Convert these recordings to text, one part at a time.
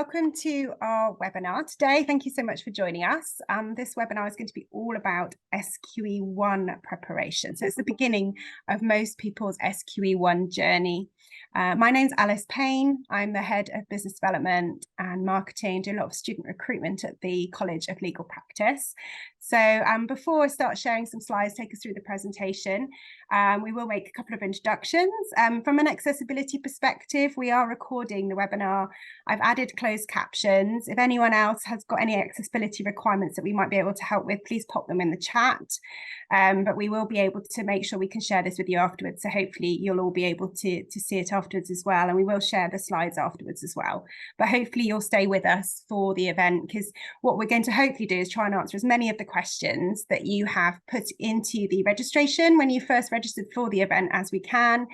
Welcome to our webinar today. Thank you so much for joining us. This webinar is going to be all about SQE1 preparation. So it's the beginning of most people's SQE1 journey. My name's Alice Payne. I'm the head of business development and marketing, do a lot of student recruitment at the College of Legal Practice. So before I start sharing some slides, take us through the presentation, we will make a couple of introductions. From an accessibility perspective, we are recording the webinar. I've added closed captions. If anyone else has got any accessibility requirements that we might be able to help with, please pop them in the chat. But we will be able to make sure we can share this with you afterwards. So hopefully you'll all be able to see it afterwards as well. And we will share the slides afterwards as well. But hopefully you'll stay with us for the event, because what we're going to hopefully do is try and answer as many of the questions that you have put into the registration when you first registered for the event as we can.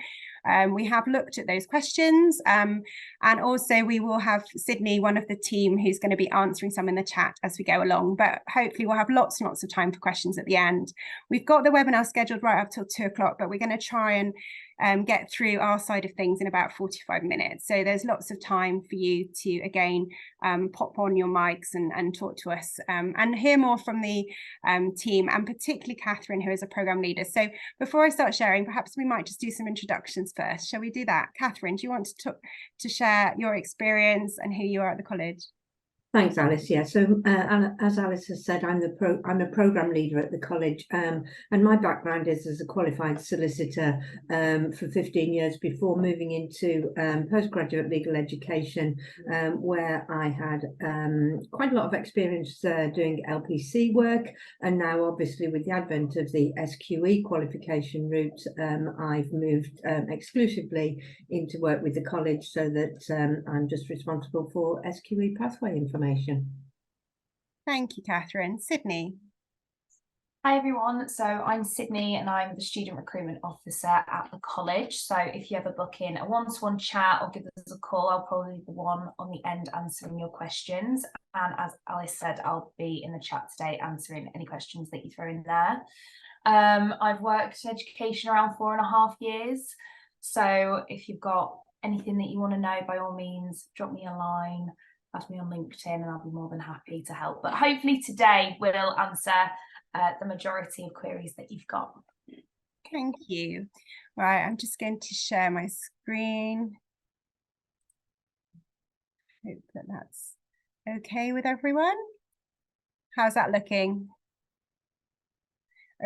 We have looked at those questions, and also we will have Sydney, one of the team, who's going to be answering some in the chat as we go along, but hopefully we'll have lots and lots of time for questions at the end. We've got the webinar scheduled right up till 2 o'clock, but we're going to try and get through our side of things in about 45 minutes. So there's lots of time for you to, again, pop on your mics and talk to us and hear more from the team, and particularly Catherine, who is a program leader. So before I start sharing, perhaps we might just do some introductions first. Shall we do that? Catherine, do you want to share your experience and who you are at the college? Thanks, Alice. Yeah, so as Alice has said, I'm a program leader at the college, and my background is as a qualified solicitor for 15 years before moving into postgraduate legal education, where I had quite a lot of experience doing LPC work, and now obviously with the advent of the SQE qualification route, I've moved exclusively into work with the college, so that I'm just responsible for SQE pathway information. Thank you, Catherine. Sydney. Hi everyone, so I'm Sydney and I'm the Student Recruitment Officer at the college. So if you ever book in a one-to-one chat or give us a call, I'll probably be the one on the end answering your questions. And as Alice said, I'll be in the chat today answering any questions that you throw in there. I've worked in education around 4.5 years. So if you've got anything that you want to know, by all means, drop me a line. Add me on LinkedIn and I'll be more than happy to help. But hopefully today we'll answer the majority of queries that you've got. Thank you. Right, I'm just going to share my screen. Hope that that's okay with everyone. How's that looking?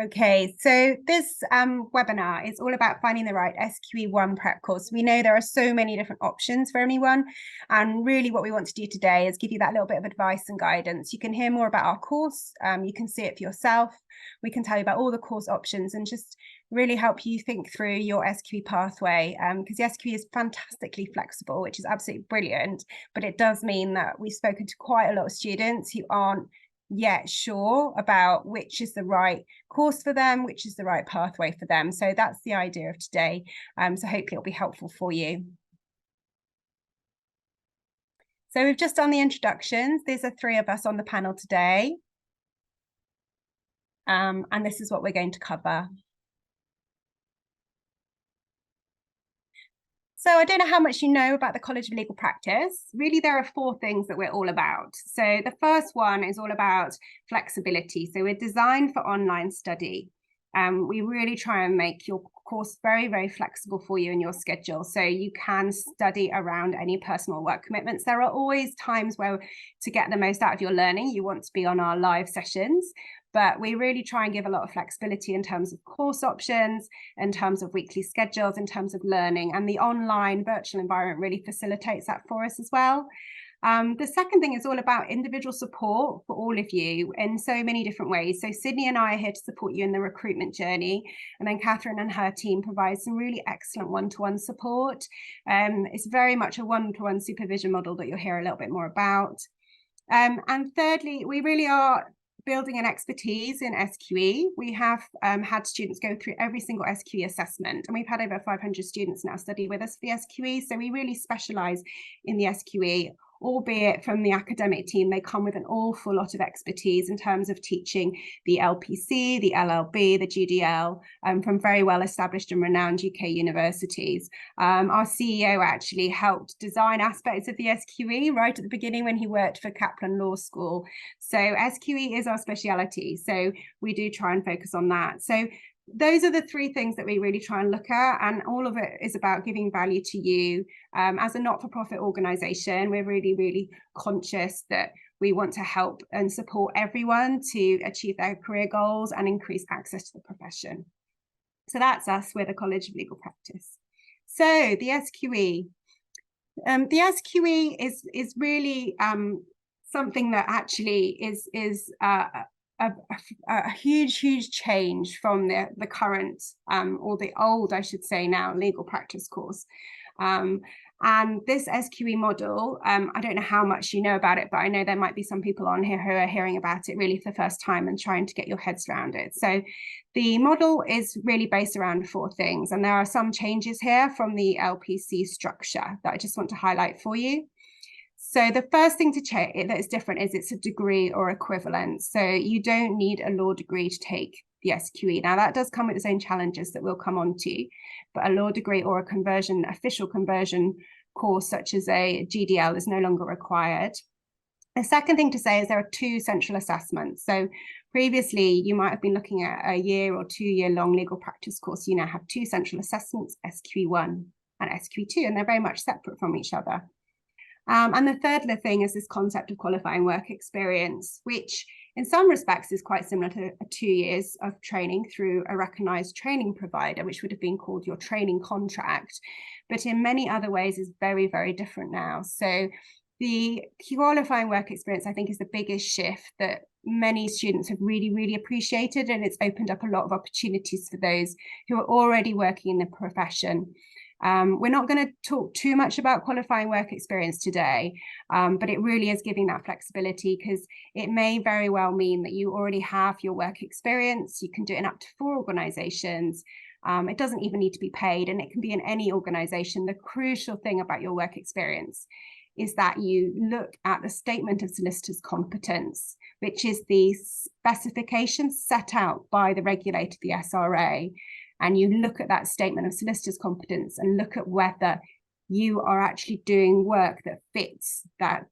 Okay, so this webinar is all about finding the right SQE1 prep course. We know there are so many different options for anyone, and really what we want to do today is give you that little bit of advice and guidance. You can hear more about our course, you can see it for yourself, we can tell you about all the course options and just really help you think through your SQE pathway, because the SQE is fantastically flexible, which is absolutely brilliant, but it does mean that we've spoken to quite a lot of students who aren't yet sure about which is the right course for them, which is the right pathway for them. So that's the idea of today. So hopefully it'll be helpful for you. So we've just done the introductions. There's 3 of us on the panel today. And this is what we're going to cover. So I don't know how much you know about the College of Legal Practice. Really, there are 4 things that we're all about. So the first one is all about flexibility. So we're designed for online study. We really try and make your course very, very flexible for you in your schedule, so you can study around any personal work commitments. There are always times where, to get the most out of your learning, you want to be on our live sessions, but we really try and give a lot of flexibility in terms of course options, in terms of weekly schedules, in terms of learning, and the online virtual environment really facilitates that for us as well. The second thing is all about individual support for all of you in so many different ways. So Sydney and I are here to support you in the recruitment journey, and then Catherine and her team provide some really excellent one-to-one support. It's very much a one-to-one supervision model that you'll hear a little bit more about. And thirdly, we really are building an expertise in SQE. We have had students go through every single SQE assessment, and we've had over 500 students now study with us for the SQE. So we really specialise in the SQE albeit from the academic team, they come with an awful lot of expertise in terms of teaching the LPC, the LLB, the GDL, from very well established and renowned UK universities. Our CEO actually helped design aspects of the SQE right at the beginning when he worked for Kaplan Law School. So SQE is our speciality. So we do try and focus on that. So those are the three things that we really try and look at, and all of it is about giving value to you. As a not-for-profit organisation, we're really conscious that we want to help and support everyone to achieve their career goals and increase access to the profession. So that's us. We're the College of Legal Practice. So the SQE. The SQE is really something that actually is a huge change from the current or the old, I should say now, legal practice course. And this SQE model, I don't know how much you know about it, but I know there might be some people on here who are hearing about it really for the first time and trying to get your heads around it. So the model is really based around 4 things, and there are some changes here from the LPC structure that I just want to highlight for you. So the first thing to check that is different is it's a degree or equivalent. So you don't need a law degree to take the SQE. Now that does come with its own challenges that we'll come on to, but a law degree or a official conversion course such as a GDL is no longer required. The second thing to say is there are 2 central assessments. So previously you might have been looking at a year or 2-year long legal practice course. You now have 2 central assessments, SQE1 and SQE2, and they're very much separate from each other. And the third thing is this concept of qualifying work experience, which in some respects is quite similar to 2 years of training through a recognised training provider, which would have been called your training contract, but in many other ways is very different now. So the qualifying work experience, I think, is the biggest shift that many students have really appreciated, and it's opened up a lot of opportunities for those who are already working in the profession. We're not going to talk too much about qualifying work experience today, but it really is giving that flexibility, because it may very well mean that you already have your work experience. You can do it in up to 4 organisations. It doesn't even need to be paid, and it can be in any organisation. The crucial thing about your work experience is that you look at the Statement of Solicitor's Competence, which is the specification set out by the regulator, the SRA. And you look at that Statement of Solicitor's Competence and look at whether you are actually doing work that fits that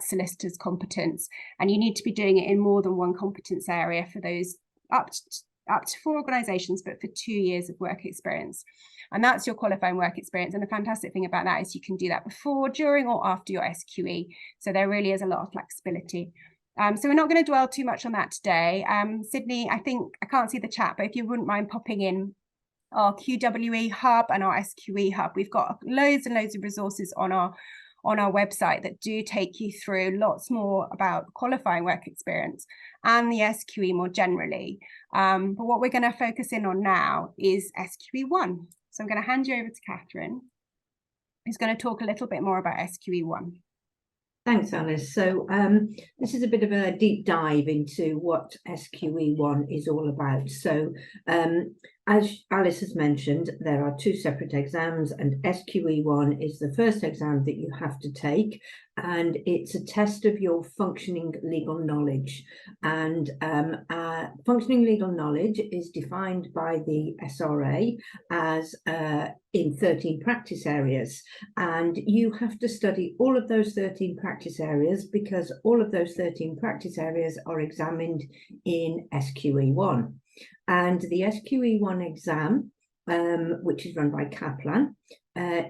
solicitor's competence. And you need to be doing it in more than one competence area for those up to 4 organisations, but for 2 years of work experience. And that's your qualifying work experience. And the fantastic thing about that is you can do that before, during, or after your SQE. So there really is a lot of flexibility. So we're not going to dwell too much on that today. Sydney, I think I can't see the chat, but if you wouldn't mind popping in our QWE hub and our SQE hub, we've got loads and loads of resources on our website that do take you through lots more about qualifying work experience and the SQE more generally. But what we're going to focus in on now is SQE1. So I'm going to hand you over to Catherine, who's going to talk a little bit more about SQE1. Thanks, Alice. So this is a bit of a deep dive into what SQE1 is all about. So as Alice has mentioned, there are 2 separate exams, and SQE1 is the first exam that you have to take, and it's a test of your functioning legal knowledge. And functioning legal knowledge is defined by the SRA as in 13 practice areas, and you have to study all of those 13 practice areas, because all of those 13 practice areas are examined in SQE1. And the SQE1 exam, which is run by Kaplan,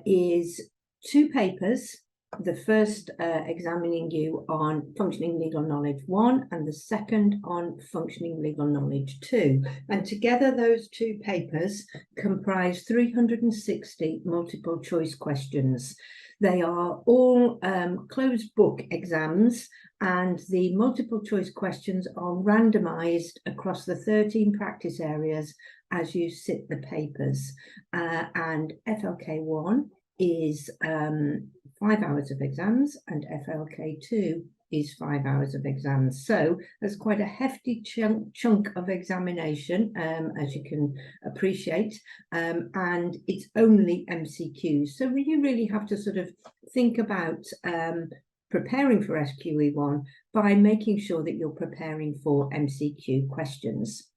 is 2 papers. The first examining you on functioning legal knowledge 1, and the second on functioning legal knowledge 2. And together those 2 papers comprise 360 multiple choice questions. They are all closed book exams, and the multiple choice questions are randomized across the 13 practice areas as you sit the papers. And FLK1 is 5 hours of exams, and FLK2 is 5 hours of exams. So there's quite a hefty chunk of examination, as you can appreciate, and it's only MCQs. So you really have to sort of think about preparing for SQE1 by making sure that you're preparing for MCQ questions.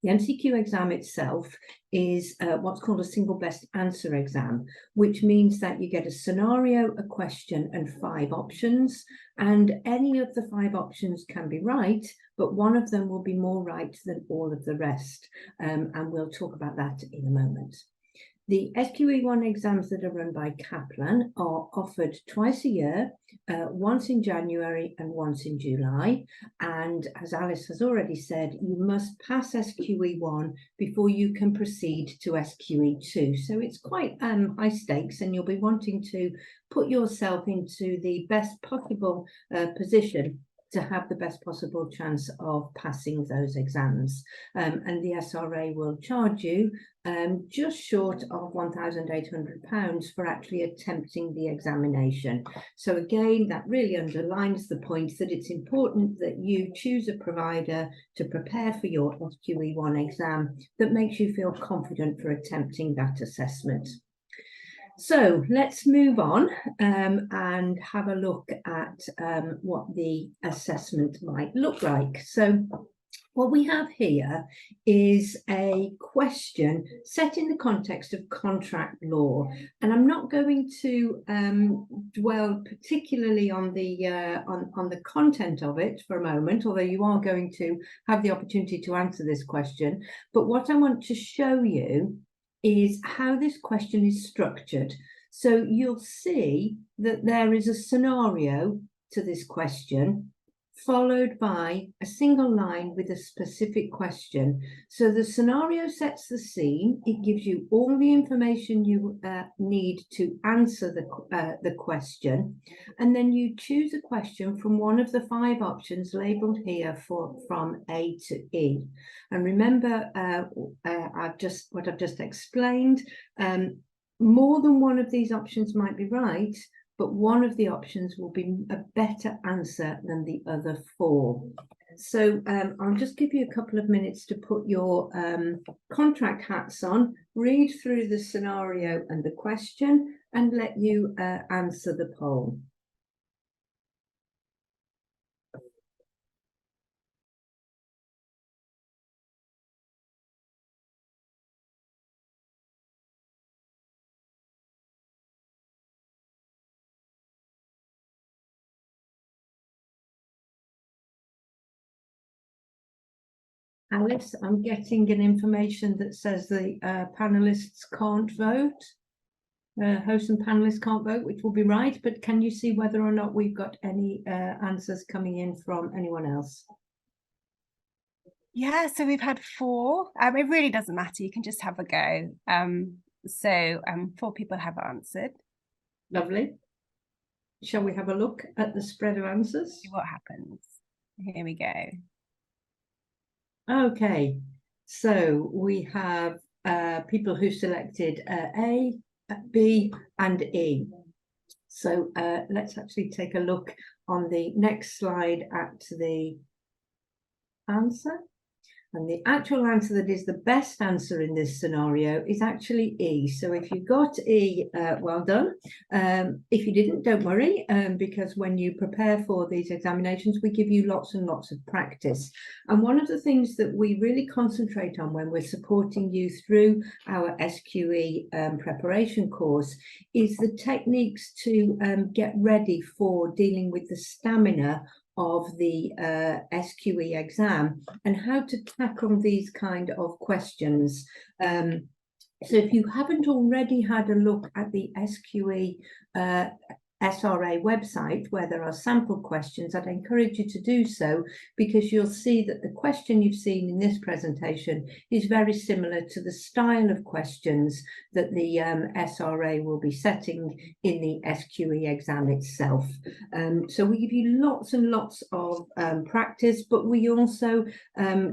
The MCQ exam itself is what's called a single best answer exam, which means that you get a scenario, a question, and 5 options. And any of the 5 options can be right, but one of them will be more right than all of the rest. And we'll talk about that in a moment. The SQE1 exams that are run by Kaplan are offered twice a year, once in January and once in July. And as Alice has already said, you must pass SQE1 before you can proceed to SQE2. So it's quite high stakes, and you'll be wanting to put yourself into the best possible position to have the best possible chance of passing those exams. And the SRA will charge you just short of £1,800 for actually attempting the examination. So again, that really underlines the point that it's important that you choose a provider to prepare for your SQE1 exam that makes you feel confident for attempting that assessment. So let's move on and have a look at what the assessment might look like. So what we have here is a question set in the context of contract law, and I'm not going to dwell particularly on the content of it for a moment, although you are going to have the opportunity to answer this question. But what I want to show you is how this question is structured. So you'll see that there is a scenario to this question, followed by a single line with a specific question. So the scenario sets the scene. It gives you all the information you need to answer the question. And then you choose a question from one of the 5 options labeled here from A to E. And remember what I've just explained. More than one of these options might be right, but one of the options will be a better answer than the other 4. So I'll just give you a couple of minutes to put your contract hats on, read through the scenario and the question, and let you answer the poll. Alice, I'm getting an information that says the panelists can't vote. Hosts and panelists can't vote, which will be right, but can you see whether or not we've got any answers coming in from anyone else? Yeah, so we've had 4. It really doesn't matter, you can just have a go. 4 people have answered. Lovely. Shall we have a look at the spread of answers? See what happens. Here we go. Okay, so we have people who selected A, B, and E. So let's actually take a look on the next slide at the answer. And the actual answer that is the best answer in this scenario is actually E. So if you got E, well done. If you didn't, don't worry, because when you prepare for these examinations, we give you lots and lots of practice. And one of the things that we really concentrate on when we're supporting you through our SQE preparation course is the techniques to get ready for dealing with the stamina of the SQE exam and how to tackle these kind of questions. So if you haven't already had a look at the SQE SRA website where there are sample questions, I'd encourage you to do so, because you'll see that the question you've seen in this presentation is very similar to the style of questions that the SRA will be setting in the SQE exam itself. So we give you lots and lots of practice, but we also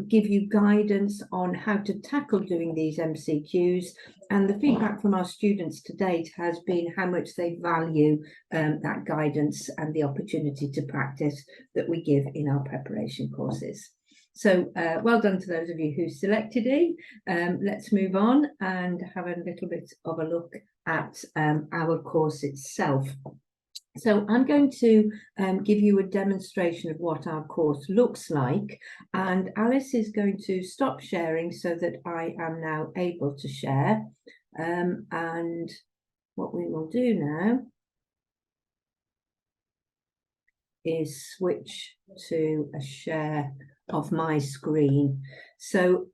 give you guidance on how to tackle doing these MCQs. And the feedback from our students to date has been how much they value that guidance and the opportunity to practice that we give in our preparation courses. So well done to those of you who selected E. Let's move on and have a little bit of a look at our course itself. So I'm going to give you a demonstration of what our course looks like, and Alice is going to stop sharing so that I am now able to share. And what we will do now is switch to a share of my screen. So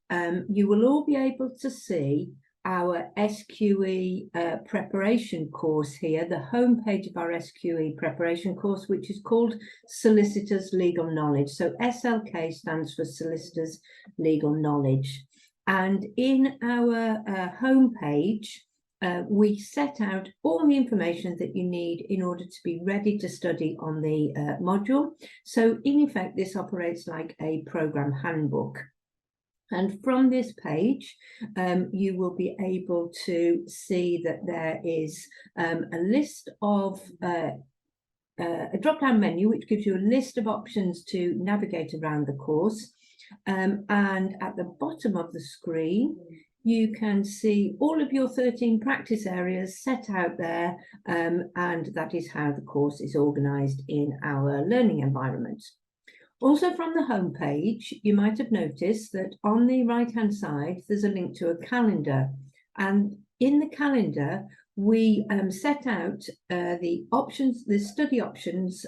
you will all be able to see our SQE preparation course here, the homepage of our SQE preparation course, which is called Solicitors Legal Knowledge. So SLK stands for Solicitors Legal Knowledge. And in our homepage, we set out all the information that you need in order to be ready to study on the module. So in effect, this operates like a program handbook. And from this page, you will be able to see that there is a list of a drop-down menu, which gives you a list of options to navigate around the course. And at the bottom of the screen, you can see all of your 13 practice areas set out there, and that is how the course is organised in our learning environment. Also from the home page, you might have noticed that on the right-hand side, there's a link to a calendar. And in the calendar, we set out the options, the study options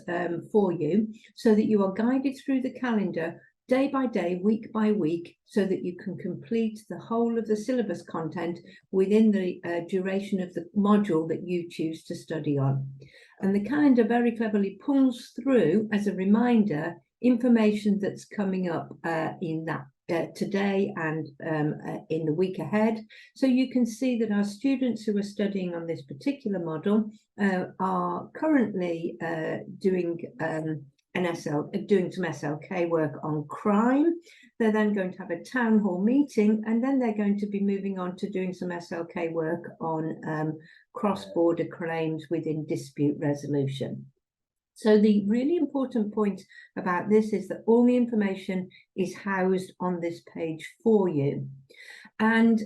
for you, so that you are guided through the calendar day by day, week by week, so that you can complete the whole of the syllabus content within the duration of the module that you choose to study on. And the calendar very cleverly pulls through, as a reminder, information that's coming up in that today and in the week ahead. So you can see that our students who are studying on this particular model are currently doing some SLK work on crime. They're then going to have a town hall meeting, and then they're going to be moving on to doing some SLK work on cross-border claims within dispute resolution. So the really important point about this is that all the information is housed on this page for you. And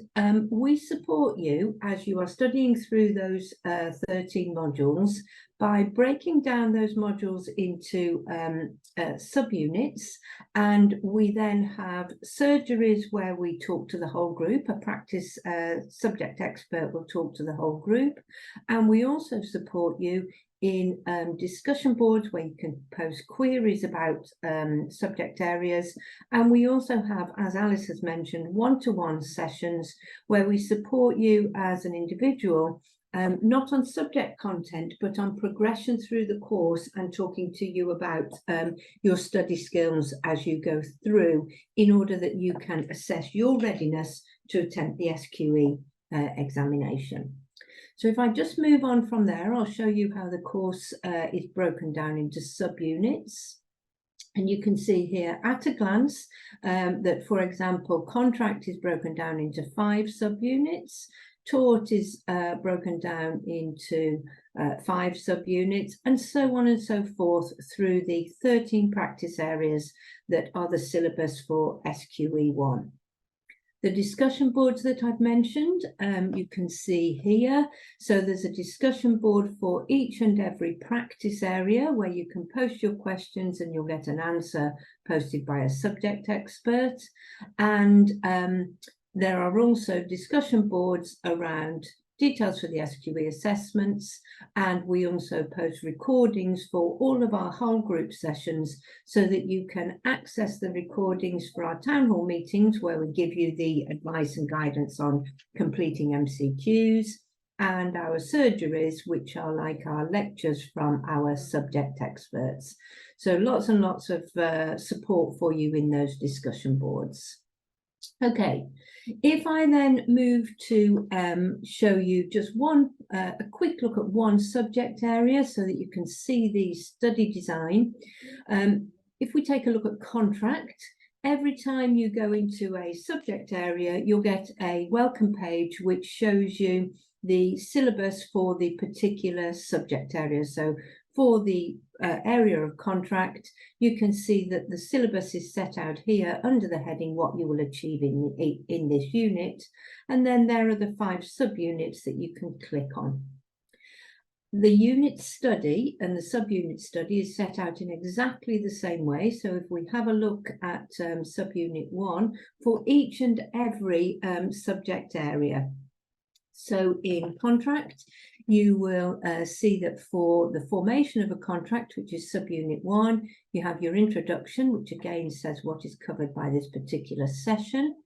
we support you as you are studying through those 13 modules by breaking down those modules into subunits. And we then have surgeries where we talk to the whole group. A practice subject expert will talk to the whole group. And we also support you in discussion boards where you can post queries about subject areas. And we also have, as Alice has mentioned, one-to-one sessions where we support you as an individual, not on subject content, but on progression through the course and talking to you about your study skills as you go through, in order that you can assess your readiness to attempt the SQE examination. So if I just move on from there, I'll show you how the course is broken down into subunits. And you can see here at a glance that, for example, contract is broken down into 5 subunits. Tort is broken down into 5 subunits, and so on and so forth through the 13 practice areas that are the syllabus for SQE1. The discussion boards that I've mentioned, you can see here. So there's a discussion board for each and every practice area where you can post your questions and you'll get an answer posted by a subject expert. And there are also discussion boards around details for the SQE assessments, and we also post recordings for all of our whole group sessions so that you can access the recordings for our town hall meetings where we give you the advice and guidance on completing MCQs, and our surgeries, which are like our lectures from our subject experts. So lots and lots of support for you in those discussion boards. Okay, if I then move to show you just a quick look at one subject area so that you can see the study design. If we take a look at contract, every time you go into a subject area, you'll get a welcome page which shows you the syllabus for the particular subject area. So for the area of contract, you can see that the syllabus is set out here under the heading what you will achieve in this unit. And then there are the 5 subunits that you can click on. The unit study and the subunit study is set out in exactly the same way. So if we have a look at subunit 1 for each and every subject area. So in contract, you will see that for the formation of a contract, which is subunit 1, you have your introduction, which again says what is covered by this particular session.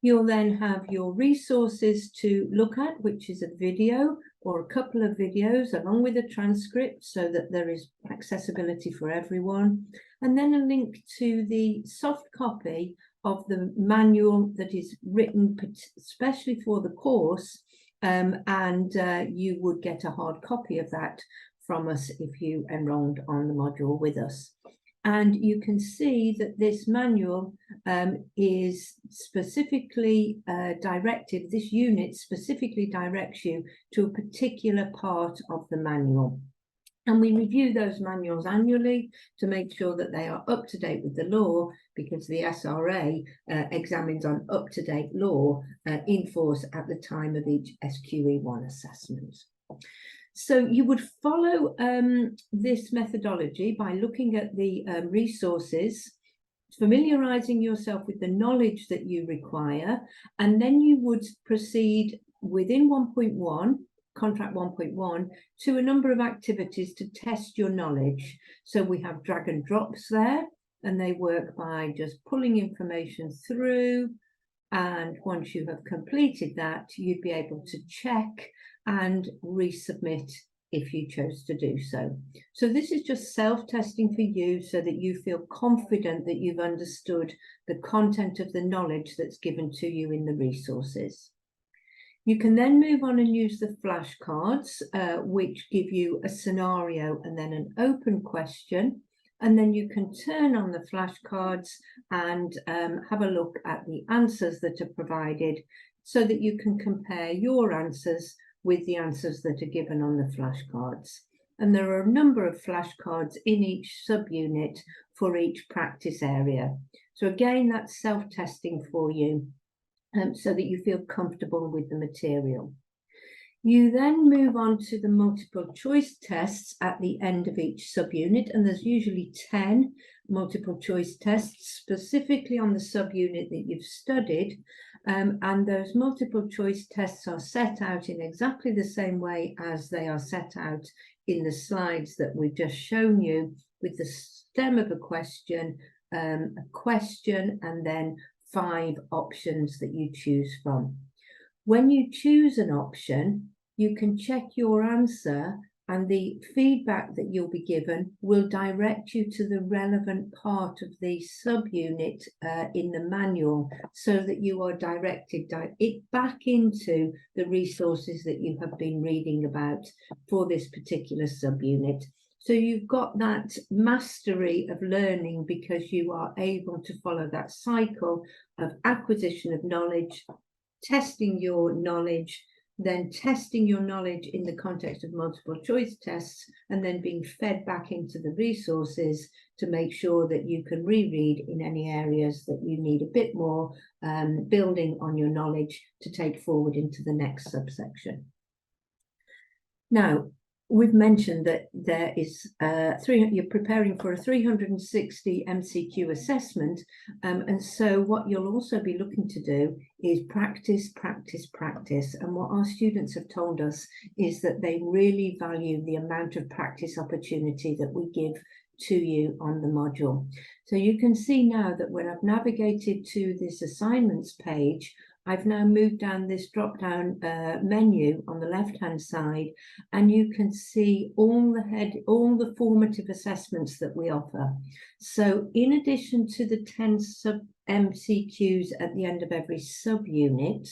You'll then have your resources to look at, which is a video or a couple of videos along with a transcript so that there is accessibility for everyone. And then a link to the soft copy of the manual that is written especially for the course. You would get a hard copy of that from us if you enrolled on the module with us. And you can see that this manual is specifically directed, this unit specifically directs you to a particular part of the manual. And we review those manuals annually to make sure that they are up to date with the law, because the SRA examines on up-to-date law in force at the time of each SQE1 assessment. So you would follow this methodology by looking at the resources, familiarizing yourself with the knowledge that you require, and then you would proceed within 1.1, contract 1.1, to a number of activities to test your knowledge. So we have drag and drops there, and they work by just pulling information through. And once you have completed that, you'd be able to check and resubmit if you chose to do so. So this is just self-testing for you so that you feel confident that you've understood the content of the knowledge that's given to you in the resources. You can then move on and use the flashcards, which give you a scenario and then an open question. And then you can turn on the flashcards and have a look at the answers that are provided so that you can compare your answers with the answers that are given on the flashcards. And there are a number of flashcards in each subunit for each practice area. So again, that's self-testing for you so that you feel comfortable with the material. You then move on to the multiple choice tests at the end of each subunit, and there's usually 10 multiple choice tests specifically on the subunit that you've studied. And those multiple choice tests are set out in exactly the same way as they are set out in the slides that we've just shown you, with the stem of a question, and then 5 options that you choose from. When you choose an option, you can check your answer, and the feedback that you'll be given will direct you to the relevant part of the subunit in the manual, so that you are directed back into the resources that you have been reading about for this particular subunit. So you've got that mastery of learning because you are able to follow that cycle of acquisition of knowledge, testing your knowledge, then testing your knowledge in the context of multiple choice tests, and then being fed back into the resources to make sure that you can reread in any areas that you need a bit more building on your knowledge to take forward into the next subsection. Now, we've mentioned that there is you're preparing for a 360 MCQ assessment, and so what you'll also be looking to do is practice, practice, practice. And what our students have told us is that they really value the amount of practice opportunity that we give to you on the module. So you can see now that when I've navigated to this assignments page, I've now moved down this drop-down menu on the left-hand side, and you can see all the formative assessments that we offer. So in addition to the 10 sub-MCQs at the end of every subunit,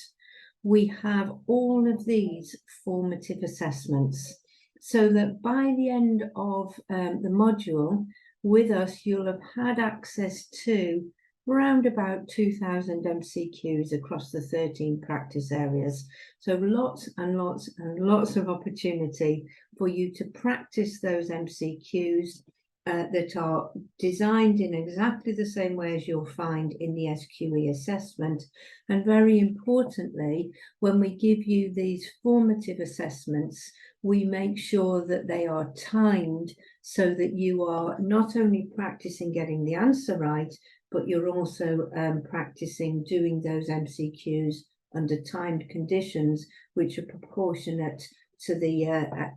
we have all of these formative assessments, so that by the end of the module with us, you'll have had access to around about 2,000 MCQs across the 13 practice areas. So lots and lots and lots of opportunity for you to practice those MCQs that are designed in exactly the same way as you'll find in the SQE assessment. And very importantly, when we give you these formative assessments, we make sure that they are timed so that you are not only practicing getting the answer right, but you're also practicing doing those MCQs under timed conditions, which are proportionate to the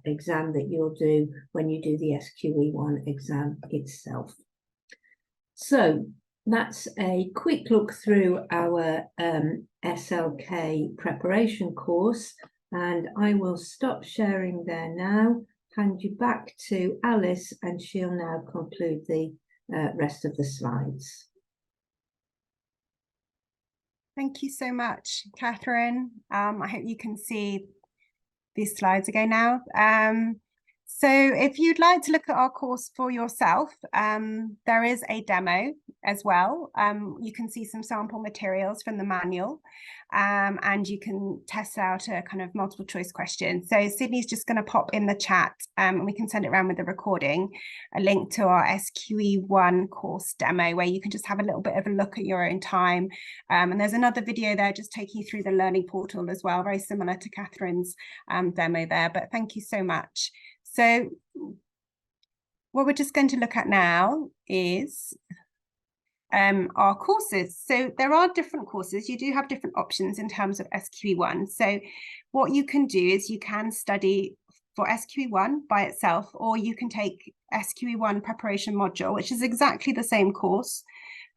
exam that you'll do when you do the SQE1 exam itself. So that's a quick look through our SLK preparation course, and I will stop sharing there now, hand you back to Alice, and she'll now conclude the rest of the slides. Thank you so much, Catherine. I hope you can see these slides again now. So if you'd like to look at our course for yourself, there is a demo as well. You can see some sample materials from the manual, and you can test out a kind of multiple choice question. So Sydney's just going to pop in the chat, and we can send it around with the recording, a link to our SQE1 course demo where you can just have a little bit of a look at your own time. And there's another video there just taking you through the learning portal as well, very similar to Catherine's demo there, but thank you so much. So what we're just going to look at now is our courses. So there are different courses. You do have different options in terms of SQE1. So what you can do is you can study for SQE1 by itself, or you can take SQE1 preparation module, which is exactly the same course,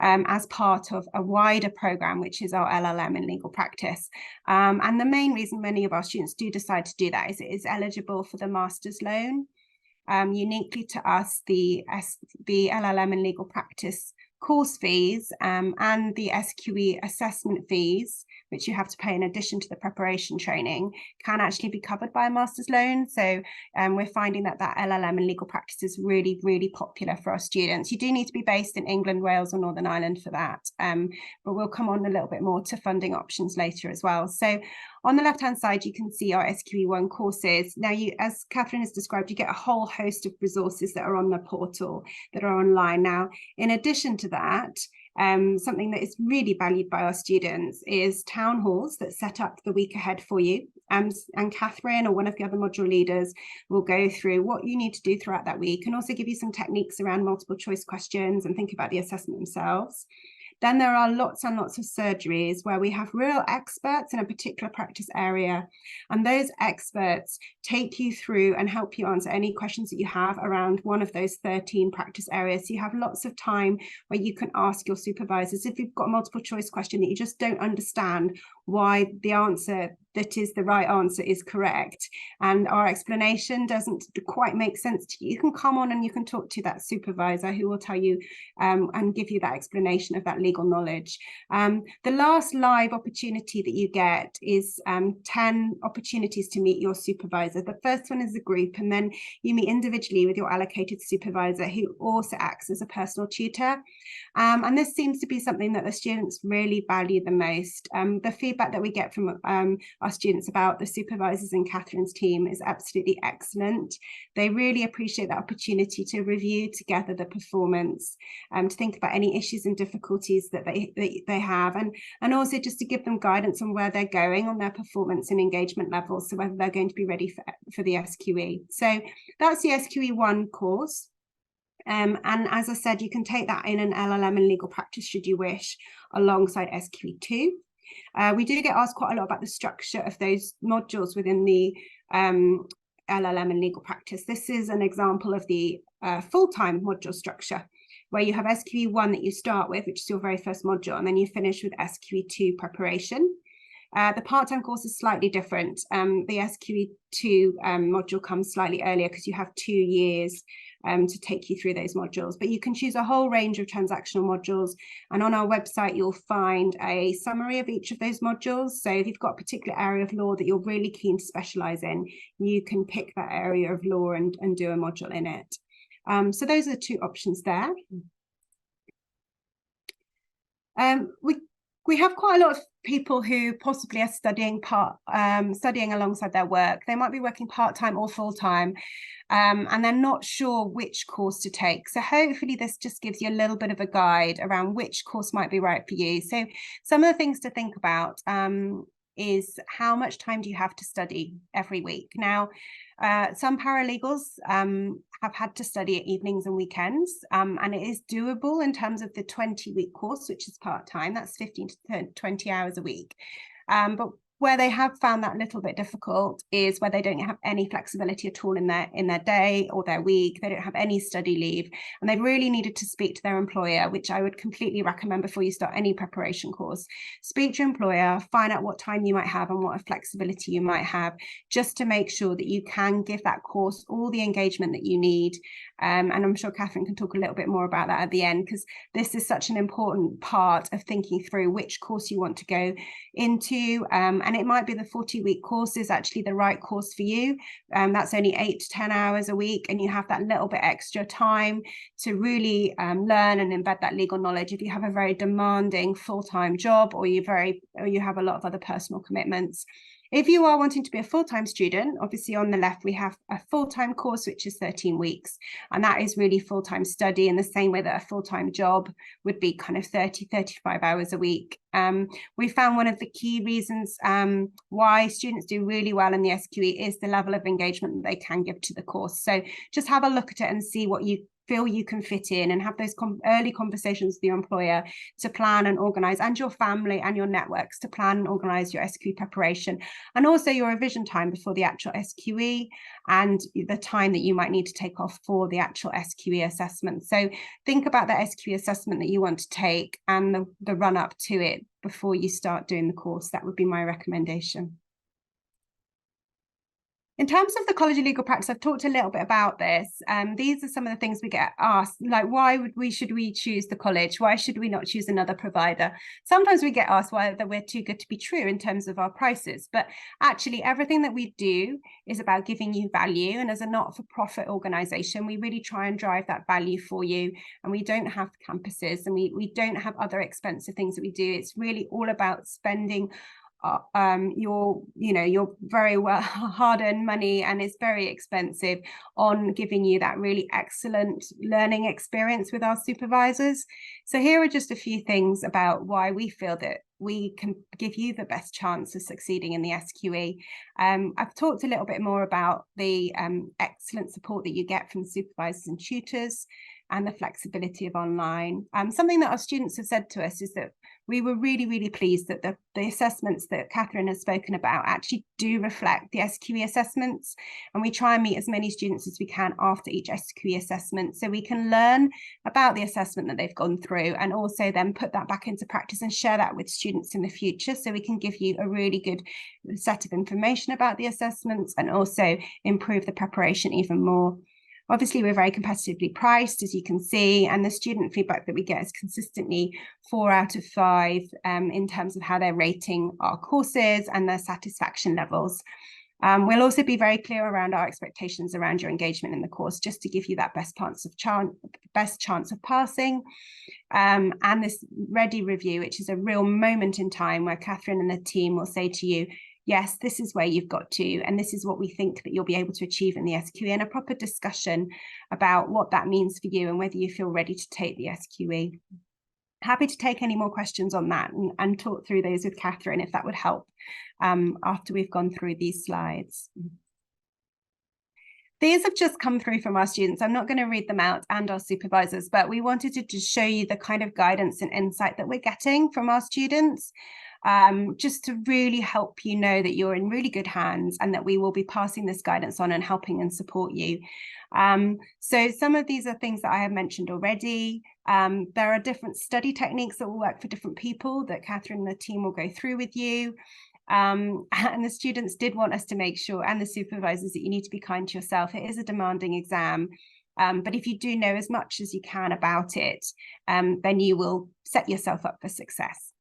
as part of a wider program, which is our LLM in legal practice. And the main reason many of our students do decide to do that is it is eligible for the master's loan. Uniquely to us, the LLM in legal practice course fees and the SQE assessment fees, which you have to pay in addition to the preparation training, can actually be covered by a master's loan. So we're finding that LLM in legal practice is really, really popular for our students. You do need to be based in England, Wales or Northern Ireland for that, but we'll come on a little bit more to funding options later as well. So on the left-hand side, you can see our SQE1 courses. Now, as Catherine has described, you get a whole host of resources that are on the portal, that are online. Now, in addition to that, something that is really valued by our students is town halls that set up the week ahead for you. And Catherine or one of the other module leaders will go through what you need to do throughout that week and also give you some techniques around multiple choice questions and think about the assessment themselves. Then there are lots and lots of surgeries where we have real experts in a particular practice area, and those experts take you through and help you answer any questions that you have around one of those 13 practice areas. So you have lots of time where you can ask your supervisors if you've got a multiple choice question that you just don't understand why the answer that is the right answer is correct, and our explanation doesn't quite make sense to you. You can come on and you can talk to that supervisor who will tell you and give you that explanation of that legal knowledge. The last live opportunity that you get is 10 opportunities to meet your supervisor. The first one is a group, and then you meet individually with your allocated supervisor who also acts as a personal tutor. And this seems to be something that the students really value the most. The feedback that we get from our students about the supervisors in Catherine's team is absolutely excellent. They really appreciate that opportunity to review together the performance, to think about any issues and difficulties that they have, and also just to give them guidance on where they're going on their performance and engagement levels, so whether they're going to be ready for the SQE. So that's the SQE1 course. And as I said, you can take that in an LLM in legal practice should you wish, alongside SQE2. We do get asked quite a lot about the structure of those modules within the LLM in legal practice. This is an example of the full-time module structure, where you have SQE1 that you start with, which is your very first module, and then you finish with SQE2 preparation. The part-time course is slightly different. The SQE2 module comes slightly earlier because you have 2 years to take you through those modules, but you can choose a whole range of transactional modules, and on our website you'll find a summary of each of those modules. So if you've got a particular area of law that you're really keen to specialize in, you can pick that area of law and do a module in it. So those are the two options there. We have quite a lot of people who possibly are studying alongside their work. They might be working part-time or full-time, and they're not sure which course to take. So hopefully this just gives you a little bit of a guide around which course might be right for you. So some of the things to think about is how much time do you have to study every week? Now, some paralegals have had to study at evenings and weekends, and it is doable in terms of the 20-week course, which is part-time. That's 15 to 20 hours a week. But where they have found that a little bit difficult is where they don't have any flexibility at all in their day or their week. They don't have any study leave, and they've really needed to speak to their employer, which I would completely recommend before you start any preparation course. Speak to your employer, find out what time you might have and what flexibility you might have, just to make sure that you can give that course all the engagement that you need. And I'm sure Catherine can talk a little bit more about that at the end, because this is such an important part of thinking through which course you want to go into. And it might be the 40-week course is actually the right course for you. That's only 8 to 10 hours a week, and you have that little bit extra time to really learn and embed that legal knowledge. If you have a very demanding full-time job, or you have a lot of other personal commitments. If you are wanting to be a full-time student, obviously on the left, we have a full-time course, which is 13 weeks. And that is really full-time study in the same way that a full-time job would be kind of 30, 35 hours a week. We found one of the key reasons why students do really well in the SQE is the level of engagement that they can give to the course. So just have a look at it and see what you feel you can fit in, and have those early conversations with your employer to plan and organize, and your family and your networks to plan and organize your SQE preparation, and also your revision time before the actual SQE, and the time that you might need to take off for the actual SQE assessment. So think about the SQE assessment that you want to take and the run up to it before you start doing the course. That would be my recommendation. In terms of the College of Legal Practice, I've talked a little bit about this. These are some of the things we get asked, like should we choose the college? Why should we not choose another provider? Sometimes we get asked whether we're too good to be true in terms of our prices, but actually everything that we do is about giving you value. And as a not-for-profit organisation, we really try and drive that value for you. And we don't have campuses, and we don't have other expensive things that we do. It's really all about spending your very well hard-earned money, and it's very expensive, on giving you that really excellent learning experience with our supervisors. So here are just a few things about why we feel that we can give you the best chance of succeeding in the SQE. I've talked a little bit more about the excellent support that you get from supervisors and tutors, and the flexibility of online. Something that our students have said to us is that we were really, really pleased that the assessments that Catherine has spoken about actually do reflect the SQE assessments. And we try and meet as many students as we can after each SQE assessment, so we can learn about the assessment that they've gone through, and also then put that back into practice and share that with students in the future, so we can give you a really good set of information about the assessments and also improve the preparation even more. Obviously, we're very competitively priced, as you can see, and the student feedback that we get is consistently 4 out of 5 in terms of how they're rating our courses and their satisfaction levels. We'll also be very clear around our expectations around your engagement in the course, just to give you that best chance of passing. And this ready review, which is a real moment in time where Catherine and the team will say to you, yes, this is where you've got to, and this is what we think that you'll be able to achieve in the SQE, and a proper discussion about what that means for you and whether you feel ready to take the SQE. Happy to take any more questions on that and talk through those with Catherine, if that would help, after we've gone through these slides. These have just come through from our students. I'm not going to read them out, and our supervisors, but we wanted to just show you the kind of guidance and insight that we're getting from our students. Just to really help you know that you're in really good hands, and that we will be passing this guidance on and helping and support you. So some of these are things that I have mentioned already. There are different study techniques that will work for different people that Catherine and the team will go through with you. And the students did want us to make sure, and the supervisors, that you need to be kind to yourself. It is a demanding exam. But if you do know as much as you can about it, then you will set yourself up for success.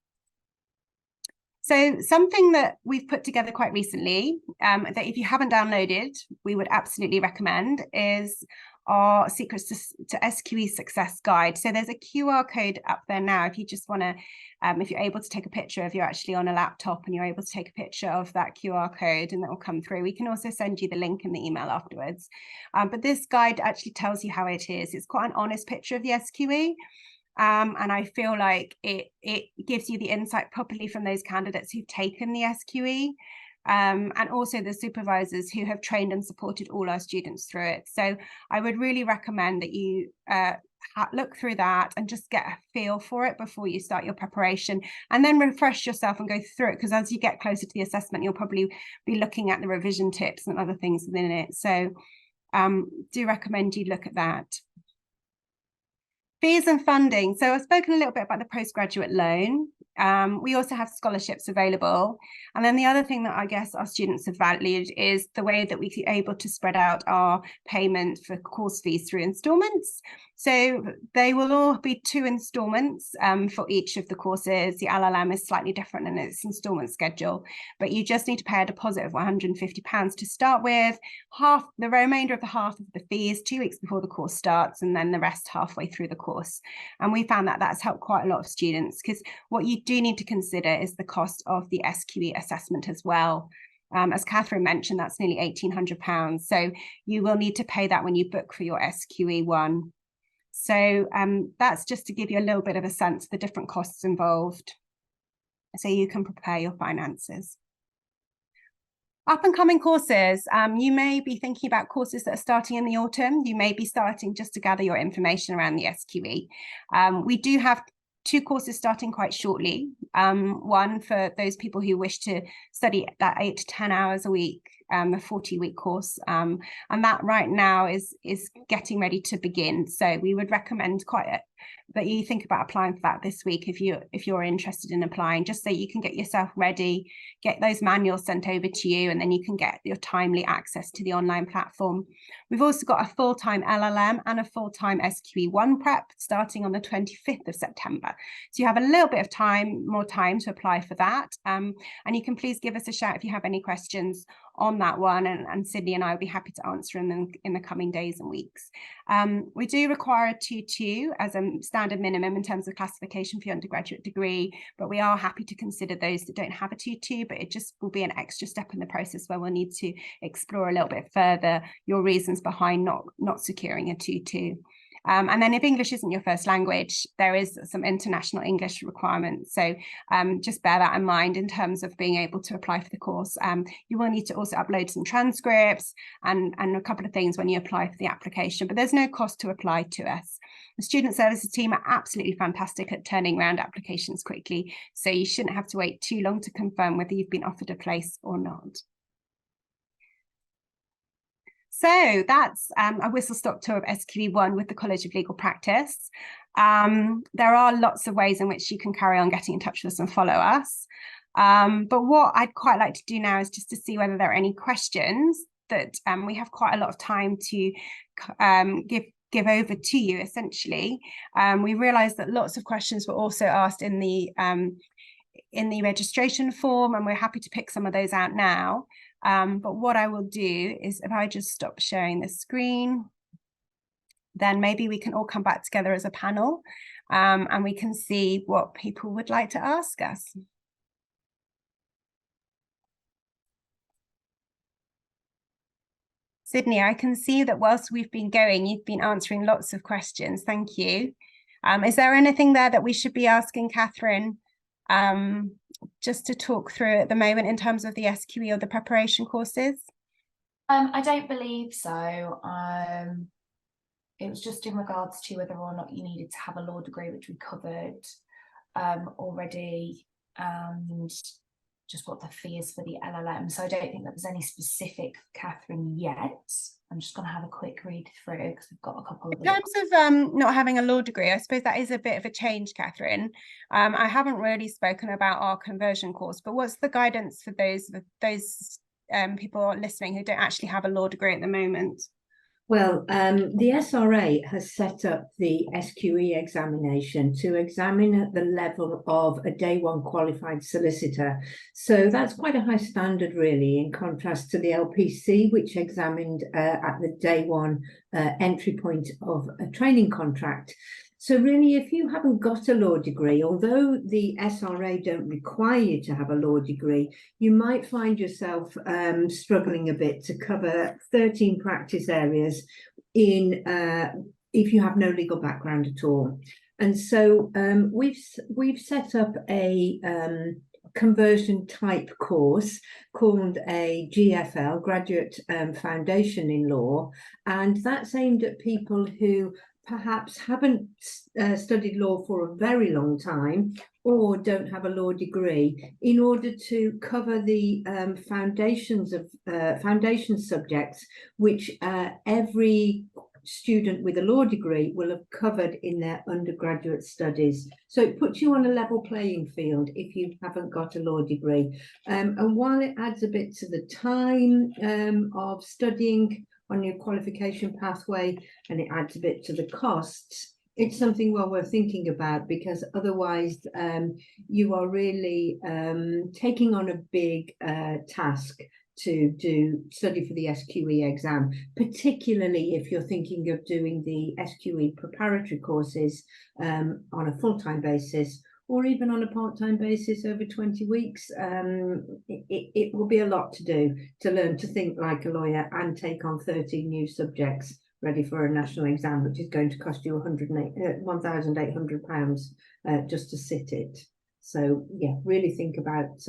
So something that we've put together quite recently, that if you haven't downloaded, we would absolutely recommend, is our Secrets to SQE Success Guide. So there's a QR code up there now if you just want to, if you're able to take a picture, if you're actually on a laptop and you're able to take a picture of that QR code, and that will come through. We can also send you the link in the email afterwards. But this guide actually tells you how it is. It's quite an honest picture of the SQE. And I feel like it gives you the insight properly from those candidates who've taken the SQE, and also the supervisors who have trained and supported all our students through it. So I would really recommend that you look through that and just get a feel for it before you start your preparation, and then refresh yourself and go through it, because as you get closer to the assessment, you'll probably be looking at the revision tips and other things within it. So do recommend you look at that. Fees and funding. So I've spoken a little bit about the postgraduate loan. We also have scholarships available. And then the other thing that I guess our students have valued is the way that we are able to spread out our payment for course fees through instalments. So they will all be 2 instalments for each of the courses. The LLM is slightly different in its instalment schedule, but you just need to pay a deposit of £150 to start with, the remainder of the half of the fees 2 weeks before the course starts, and then the rest halfway through the course. And we found that that's helped quite a lot of students, because what you do need to consider is the cost of the SQE assessment as well. As Catherine mentioned, that's nearly £1,800. So you will need to pay that when you book for your SQE1. So that's just to give you a little bit of a sense of the different costs involved, so you can prepare your finances. Up and coming courses, you may be thinking about courses that are starting in the autumn. You may be starting just to gather your information around the SQE. We do have 2 courses starting quite shortly. One for those people who wish to study that 8 to 10 hours a week, a 40-week course, and that right now is getting ready to begin. So we would recommend that you think about applying for that this week if you're interested in applying, just so you can get yourself ready, get those manuals sent over to you, and then you can get your timely access to the online platform. We've also got a full-time LLM and a full-time SQE1 prep starting on the 25th of September. So you have a little bit of more time to apply for that. And you can please give us a shout if you have any questions on that one, and Sydney and I will be happy to answer them in the coming days and weeks. We do require a 2-2 as a standard minimum in terms of classification for your undergraduate degree, but we are happy to consider those that don't have a 2-2, but it just will be an extra step in the process where we'll need to explore a little bit further your reasons behind not securing a 2-2. And then if English isn't your first language, there is some international English requirements. So just bear that in mind in terms of being able to apply for the course. You will need to also upload some transcripts and a couple of things when you apply for the application, but there's no cost to apply to us. The student services team are absolutely fantastic at turning around applications quickly, so you shouldn't have to wait too long to confirm whether you've been offered a place or not. So that's a whistle-stop tour of SQE1 with the College of Legal Practice. There are lots of ways in which you can carry on getting in touch with us and follow us. But what I'd quite like to do now is just to see whether there are any questions that we have quite a lot of time to give over to you, essentially. We realised that lots of questions were also asked in the registration form, and we're happy to pick some of those out now. But what I will do is, if I just stop sharing the screen, then maybe we can all come back together as a panel, and we can see what people would like to ask us. Sydney, I can see that whilst we've been going, you've been answering lots of questions. Thank you. Is there anything there that we should be asking Catherine just to talk through at the moment in terms of the SQE or the preparation courses? I don't believe so. It was just in regards to whether or not you needed to have a law degree, which we covered already, and just what the fee is for the LLM. So I don't think that there's any specific for Catherine yet. I'm just going to have a quick read through because we've got a couple of. In terms of not having a law degree, I suppose that is a bit of a change, Catherine. I haven't really spoken about our conversion course, but what's the guidance for those people listening who don't actually have a law degree at the moment? Well, the SRA has set up the SQE examination to examine at the level of a day one qualified solicitor. So that's quite a high standard, really, in contrast to the LPC, which examined at the day one entry point of a training contract. So really, if you haven't got a law degree, although the SRA don't require you to have a law degree, you might find yourself struggling a bit to cover 13 practice areas in if you have no legal background at all. And so we've set up a conversion type course called a GFL, Graduate Foundation in Law, and that's aimed at people who perhaps haven't studied law for a very long time or don't have a law degree, in order to cover the foundation subjects which every student with a law degree will have covered in their undergraduate studies. So it puts you on a level playing field if you haven't got a law degree. And while it adds a bit to the time of studying on your qualification pathway, and it adds a bit to the costs, it's something well worth thinking about, because otherwise you are really taking on a big task to study for the SQE exam, particularly if you're thinking of doing the SQE preparatory courses on a full-time basis, or even on a part-time basis over 20 weeks. It will be a lot to do to learn to think like a lawyer and take on 13 new subjects ready for a national exam, which is going to cost you £1,800 just to sit it. So yeah, really think about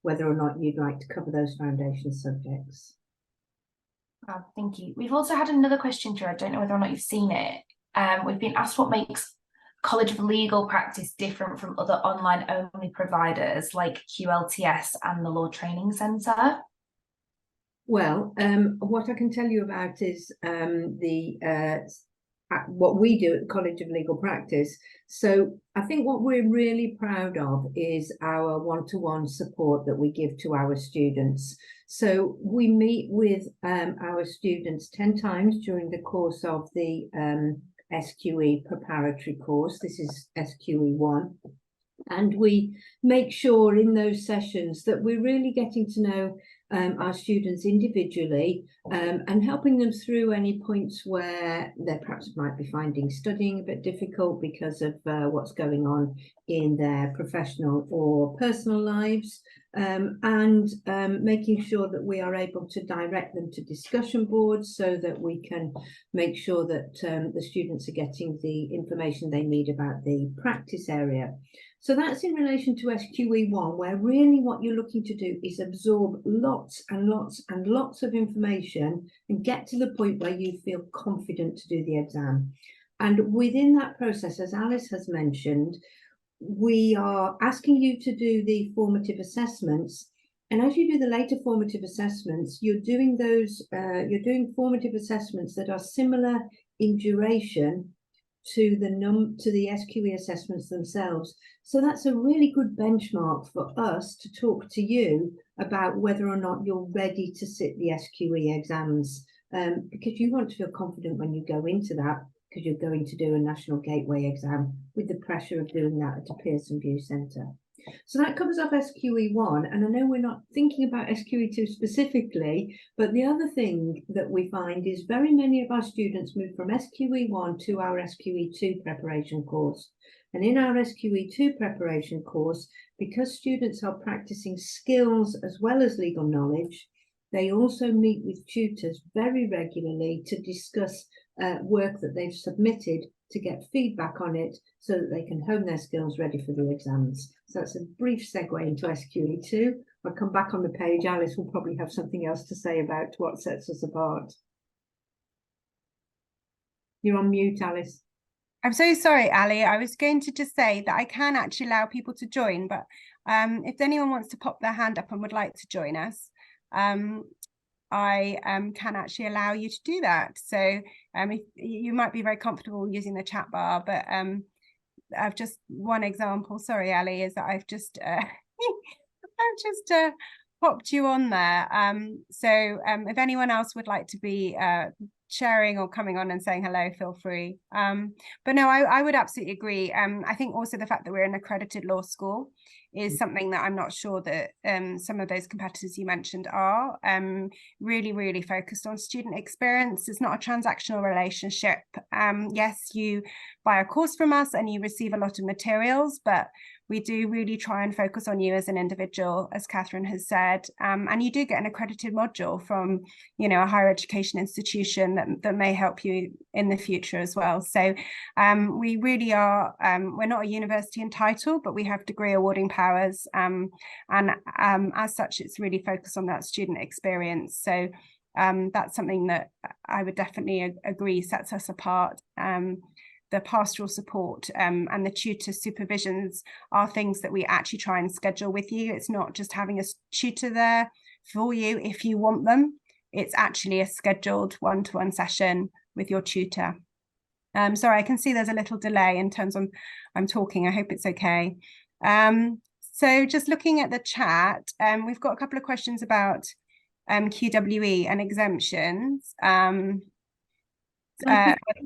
whether or not you'd like to cover those foundation subjects. Oh, thank you. We've also had another question through. I don't know whether or not you've seen it. We've been asked what makes College of Legal Practice different from other online only providers like QLTS and the Law Training Centre. Well, what I can tell you about is what we do at the College of Legal Practice. So I think what we're really proud of is our one-to-one support that we give to our students. So we meet with our students 10 times during the course of the SQE preparatory course. This is SQE1. And we make sure in those sessions that we're really getting to know our students individually and helping them through any points where they perhaps might be finding studying a bit difficult because of what's going on in their professional or personal lives, and making sure that we are able to direct them to discussion boards so that we can make sure that the students are getting the information they need about the practice area. So that's in relation to SQE1, where really what you're looking to do is absorb lots and lots and lots of information and get to the point where you feel confident to do the exam. And within that process, as Alice has mentioned, we are asking you to do the formative assessments. And as you do the later formative assessments, you're doing formative assessments that are similar in duration to the SQE assessments themselves. So that's a really good benchmark for us to talk to you about whether or not you're ready to sit the SQE exams, because you want to feel confident when you go into that, because you're going to do a national gateway exam with the pressure of doing that at a Pearson View Centre. So that covers off SQE1, and I know we're not thinking about SQE2 specifically, but the other thing that we find is very many of our students move from SQE1 to our SQE2 preparation course. And in our SQE2 preparation course, because students are practicing skills as well as legal knowledge, they also meet with tutors very regularly to discuss work that they've submitted, to get feedback on it so that they can hone their skills ready for the exams. So that's a brief segue into SQE2. I'll come back on the page. Alice will probably have something else to say about what sets us apart. You're on mute, Alice. I'm so sorry, Ali. I was going to just say that I can actually allow people to join, but if anyone wants to pop their hand up and would like to join us, I can actually allow you to do that. So if you might be very comfortable using the chat bar, but I've just one example, sorry, Ali, is that I've just popped you on there. If anyone else would like to be sharing or coming on and saying hello, feel free. But no, I would absolutely agree. I think also the fact that we're an accredited law school is something that I'm not sure that some of those competitors you mentioned are really focused on student experience. It's not a transactional relationship. Yes, you buy a course from us and you receive a lot of materials, but we do really try and focus on you as an individual, as Catherine has said, and you do get an accredited module from, you know, a higher education institution that may help you in the future as well. So we really are, we're not a university in title, but we have degree awarding powers, and as such, it's really focused on that student experience. So that's something that I would definitely agree sets us apart. The pastoral support and the tutor supervisions are things that we actually try and schedule with you. It's not just having a tutor there for you if you want them. It's actually a scheduled one-to-one session with your tutor. Sorry, I can see there's a little delay in terms of I'm talking. I hope it's okay. So just looking at the chat, we've got a couple of questions about QWE and exemptions.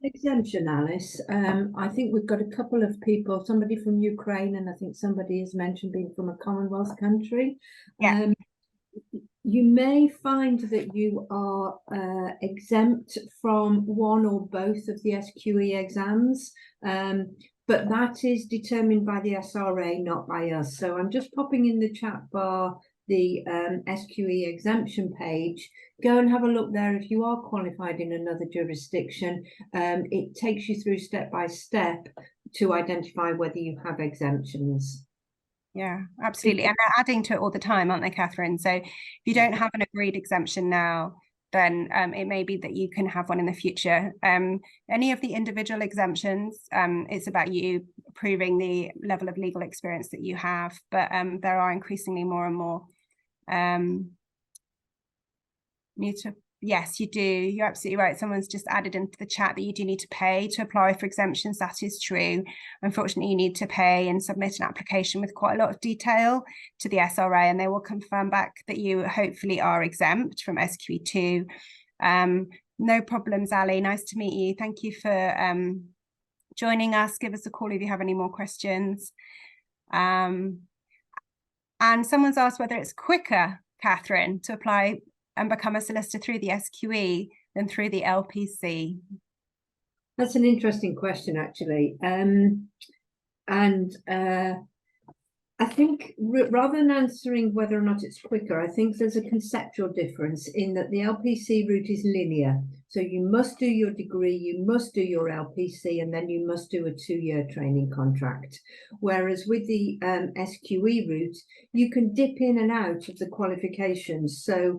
Exemption, Alice. I think we've got a couple of people, somebody from Ukraine, and I think somebody has mentioned being from a Commonwealth country. Yeah. You may find that you are exempt from one or both of the SQE exams, but that is determined by the SRA, not by us. So I'm just popping in the chat bar the SQE exemption page. Go and have a look there if you are qualified in another jurisdiction. It takes you through step by step to identify whether you have exemptions. Yeah, absolutely. And they're adding to it all the time, aren't they, Catherine? So if you don't have an agreed exemption now, then it may be that you can have one in the future. Any of the individual exemptions, it's about you proving the level of legal experience that you have, but there are increasingly more and more. Yes, you do. You're absolutely right. Someone's just added into the chat that you do need to pay to apply for exemptions. That is true. Unfortunately, you need to pay and submit an application with quite a lot of detail to the SRA, and they will confirm back that you hopefully are exempt from SQE2. No problems, Ali. Nice to meet you. Thank you for joining us. Give us a call if you have any more questions. And someone's asked whether it's quicker, Catherine, to apply and become a solicitor through the SQE than through the LPC. That's an interesting question, actually. I think rather than answering whether or not it's quicker, I think there's a conceptual difference in that the LPC route is linear. So you must do your degree, you must do your LPC, and then you must do a 2-year training contract. Whereas with the SQE route, you can dip in and out of the qualifications. So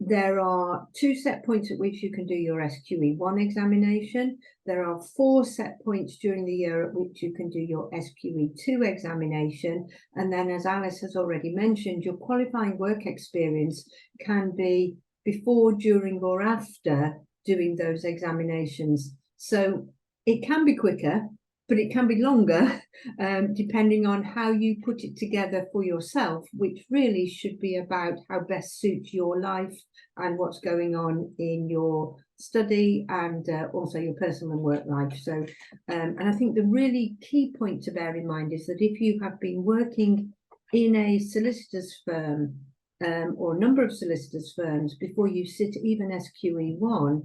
there are 2 set points at which you can do your SQE1 examination. There are 4 set points during the year at which you can do your SQE2 examination. And then, as Alice has already mentioned, your qualifying work experience can be before, during, or after doing those examinations. So it can be quicker, but it can be longer, depending on how you put it together for yourself, which really should be about how best suits your life and what's going on in your study and also your personal and work life. So, and I think the really key point to bear in mind is that if you have been working in a solicitor's firm or a number of solicitors' firms before you sit even SQE1,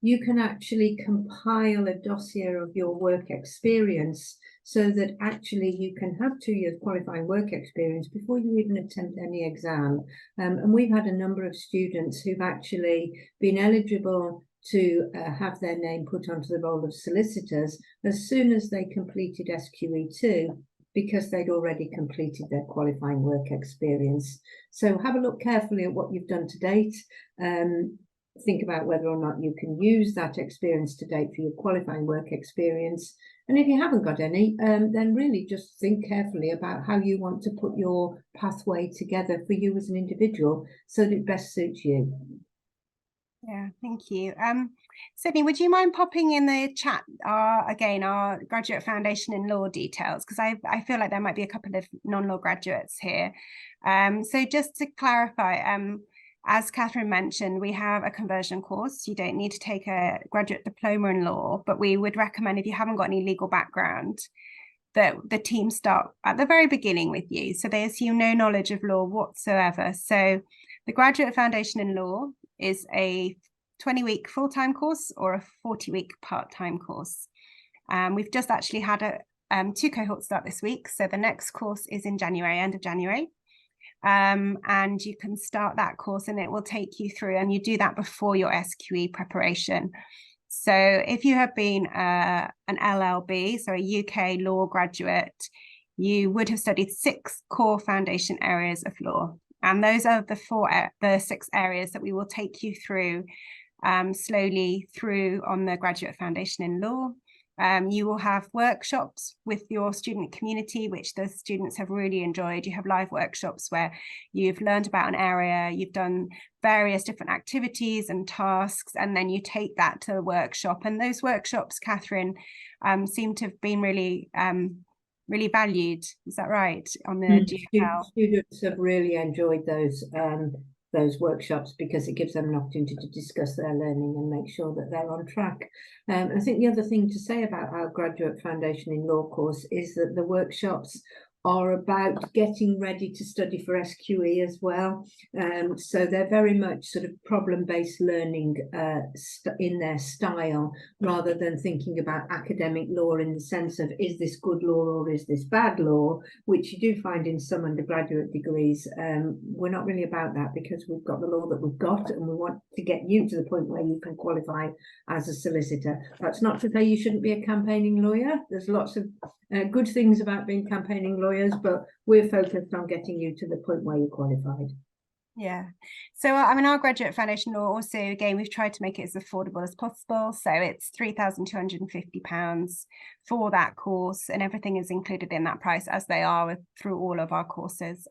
you can actually compile a dossier of your work experience so that actually you can have 2 years qualifying work experience before you even attempt any exam. And we've had a number of students who've actually been eligible to have their name put onto the roll of solicitors as soon as they completed SQE2, because they'd already completed their qualifying work experience. So have a look carefully at what you've done to date. Think about whether or not you can use that experience to date for your qualifying work experience. And if you haven't got any, then really just think carefully about how you want to put your pathway together for you as an individual so that it best suits you. Yeah, thank you. Sydney, would you mind popping in the chat again our graduate foundation in law details? Because I feel like there might be a couple of non-law graduates here. So just to clarify, as Catherine mentioned, we have a conversion course. You don't need to take a graduate diploma in law, but we would recommend, if you haven't got any legal background, that the team start at the very beginning with you. So they assume no knowledge of law whatsoever. So the graduate foundation in law is a 20-week full-time course or a 40-week part-time course. We've just actually had 2 cohorts start this week. So the next course is in January, end of January. And you can start that course and it will take you through, and you do that before your SQE preparation. So if you have been an LLB, so a UK law graduate, you would have studied 6 core foundation areas of law. And those are the 6 areas that we will take you through slowly through on the graduate foundation in law. You will have workshops with your student community, which the students have really enjoyed. You have live workshops where you've learned about an area, you've done various different activities and tasks, and then you take that to a workshop. And those workshops, Catherine, seem to have been really valued. Is that right? On the GFL? Students have really enjoyed those workshops because it gives them an opportunity to discuss their learning and make sure that they're on track. I think the other thing to say about our graduate foundation in law course is that the workshops are about getting ready to study for SQE as well. So they're very much sort of problem-based learning in their style, rather than thinking about academic law in the sense of, is this good law or is this bad law, which you do find in some undergraduate degrees. We're not really about that, because we've got the law that we've got and we want to get you to the point where you can qualify as a solicitor. That's not to say you shouldn't be a campaigning lawyer. There's lots of good things about being campaigning lawyers, but we're focused on getting you to the point where you're qualified. Yeah. So, I mean, our graduate foundation law also, again, we've tried to make it as affordable as possible. So it's £3,250 for that course, and everything is included in that price, as they are through all of our courses.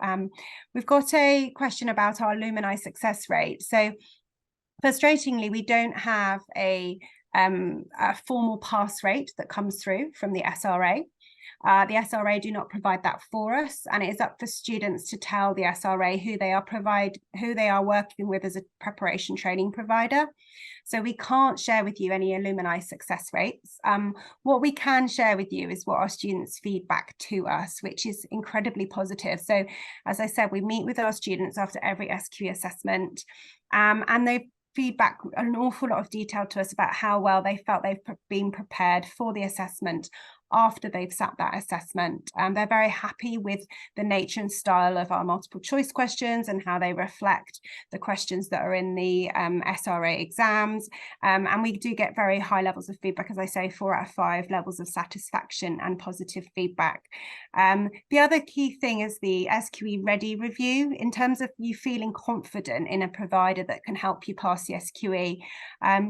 We've got a question about our alumni success rate. So frustratingly, we don't have a formal pass rate that comes through from the SRA. The SRA do not provide that for us, and it is up for students to tell the SRA who they are working with as a preparation training provider. So we can't share with you any alumni success rates. What we can share with you is what our students' feedback to us, which is incredibly positive. So as I said, we meet with our students after every SQE assessment, and they feedback an awful lot of detail to us about how well they felt they've been prepared for the assessment after they've sat that assessment. They're very happy with the nature and style of our multiple choice questions and how they reflect the questions that are in the SRA exams. And we do get very high levels of feedback, as I say, 4 out of 5 levels of satisfaction and positive feedback. The other key thing is the SQE Ready review, in terms of you feeling confident in a provider that can help you pass the SQE.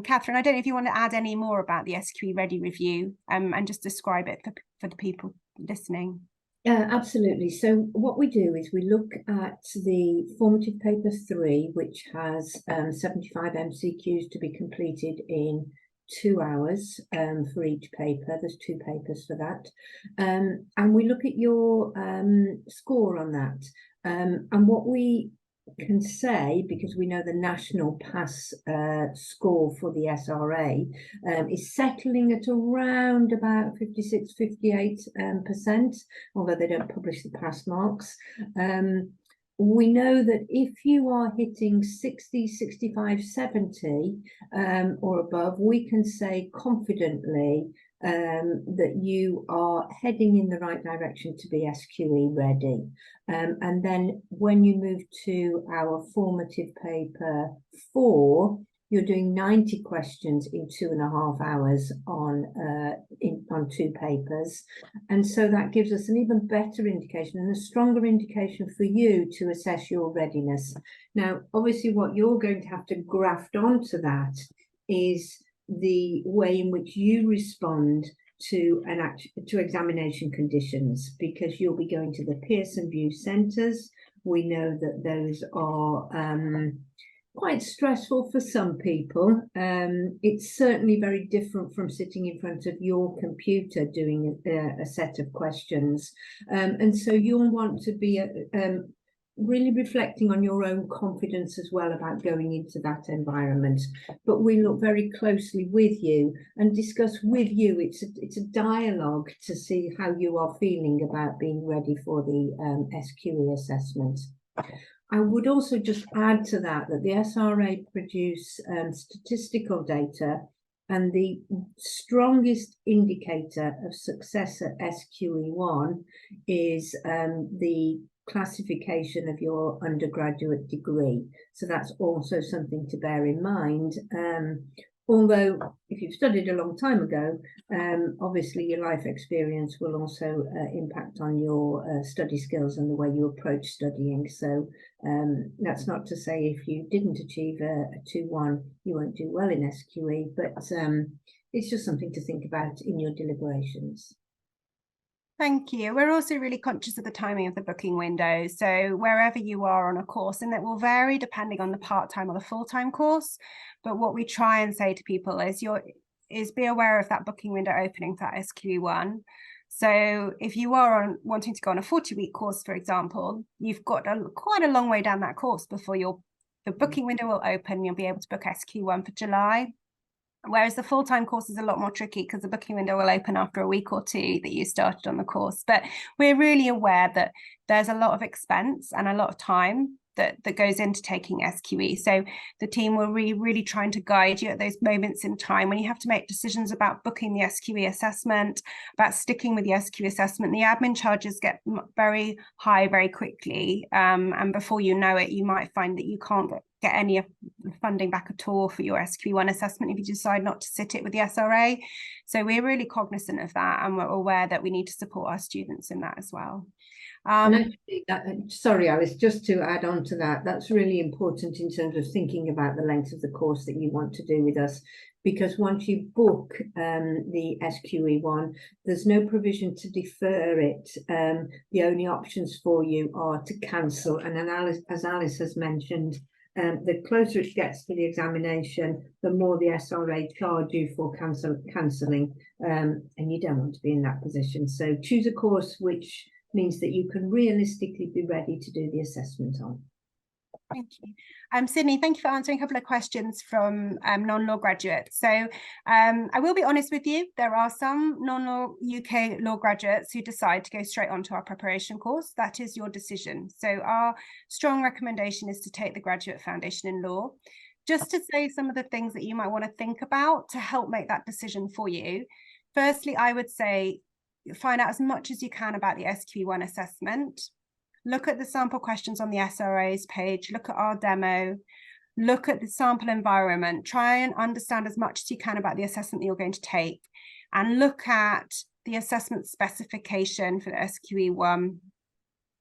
Catherine, I don't know if you want to add any more about the SQE Ready review and just describe it for the people listening. Absolutely. So what we do is we look at the formative paper 3, which has 75 MCQs to be completed in 2 hours for each paper. There's 2 papers for that. And we look at your score on that. And what we can say, because we know the national pass score for the SRA is settling at around about 56-58%, although they don't publish the pass marks. We know that if you are hitting 60, 65, 70 or above, we can say confidently that you are heading in the right direction to be SQE ready. And then when you move to our formative paper 4, you're doing 90 questions in 2.5 hours on 2 papers. And so that gives us an even better indication and a stronger indication for you to assess your readiness. Now, obviously, what you're going to have to graft onto that is the way in which you respond to examination conditions, because you'll be going to the Pearson View centres. We know that those are quite stressful for some people. It's certainly very different from sitting in front of your computer doing a set of questions. And so you'll want to be really reflecting on your own confidence as well about going into that environment. But we look very closely with you and discuss with you. It's a dialogue to see how you are feeling about being ready for the SQE assessment. I would also just add to that the SRA produce statistical data, and the strongest indicator of success at SQE1 is the classification of your undergraduate degree. So that's also something to bear in mind. Although if you've studied a long time ago, obviously your life experience will also impact on your study skills and the way you approach studying. So that's not to say if you didn't achieve a 2-1, you won't do well in SQE, but it's just something to think about in your deliberations. Thank you. We're also really conscious of the timing of the booking window. So wherever you are on a course, and that will vary depending on the part-time or the full-time course. But what we try and say to people is be aware of that booking window opening for SQE1. So if you are wanting to go on a 40-week course, for example, you've got quite a long way down that course before the booking window will open. You'll be able to book SQE1 for July. Whereas the full-time course is a lot more tricky because the booking window will open after a week or two that you started on the course. But we're really aware that there's a lot of expense and a lot of time that goes into taking SQE. So the team will really trying to guide you at those moments in time when you have to make decisions about booking the SQE assessment, about sticking with the SQE assessment. The admin charges get very high very quickly. And before you know it, you might find that you can't get any funding back at all for your SQE1 assessment if you decide not to sit it with the SRA. So we're really cognizant of that, and we're aware that we need to support our students in that as well. Sorry, Alice, just to add on to that, that's really important in terms of thinking about the length of the course that you want to do with us, because once you book the SQE1, there's no provision to defer it. The only options for you are to cancel. And then as Alice has mentioned, the closer it gets to the examination, the more the SRA charge you for cancelling, and you don't want to be in that position. So choose a course which means that you can realistically be ready to do the assessment on. Thank you. Sydney, thank you for answering a couple of questions from non-law graduates. So I will be honest with you, there are some non-law UK law graduates who decide to go straight onto our preparation course. That is your decision. So our strong recommendation is to take the Graduate Foundation in Law. Just to say some of the things that you might want to think about to help make that decision for you. Firstly, I would say find out as much as you can about the SQE1 assessment. Look at the sample questions on the SRA's page, look at our demo, look at the sample environment, try and understand as much as you can about the assessment that you're going to take, and look at the assessment specification for the SQE1.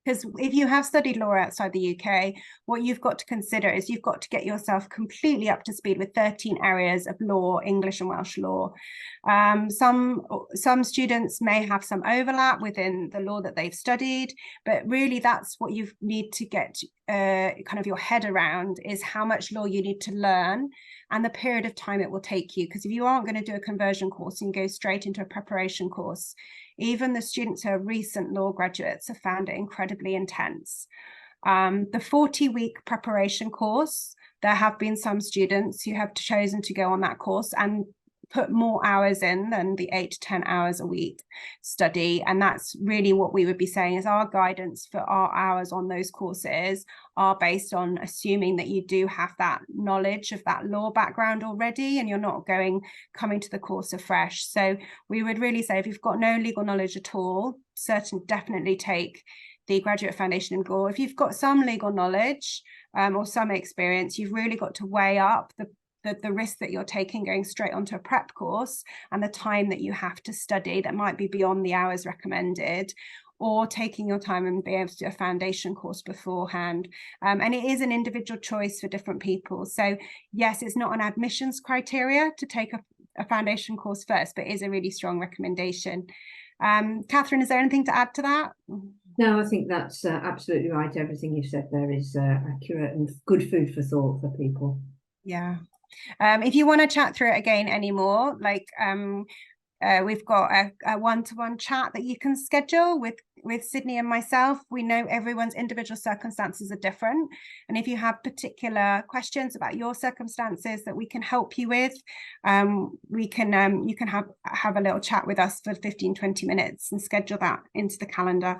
Because if you have studied law outside the UK, what you've got to consider is you've got to get yourself completely up to speed with 13 areas of law, English and Welsh law. Some students may have some overlap within the law that they've studied, but really that's what you need to get kind of your head around, is how much law you need to learn and the period of time it will take you. Because if you aren't going to do a conversion course and go straight into a preparation course, even the students who are recent law graduates have found it incredibly intense. The 40-week preparation course, there have been some students who have chosen to go on that course and put more hours in than the 8 to 10 hours a week study. And that's really what we would be saying is our guidance for our hours on those courses are based on assuming that you do have that knowledge of that law background already and you're not coming to the course afresh. So we would really say if you've got no legal knowledge at all, definitely take the Graduate Foundation in Law. If you've got some legal knowledge or some experience, you've really got to weigh up the risk that you're taking going straight onto a prep course and the time that you have to study that might be beyond the hours recommended, or taking your time and be able to do a foundation course beforehand. And it is an individual choice for different people. So yes, it's not an admissions criteria to take a foundation course first, but it is a really strong recommendation. Catherine, is there anything to add to that? No, I think that's absolutely right. Everything you've said there is accurate and good food for thought for people. Yeah. If you want to chat through it again anymore, like we've got a one-to-one chat that you can schedule with Sydney and myself. We know everyone's individual circumstances are different, and if you have particular questions about your circumstances that we can help you with, you can have a little chat with us for 15-20 minutes and schedule that into the calendar.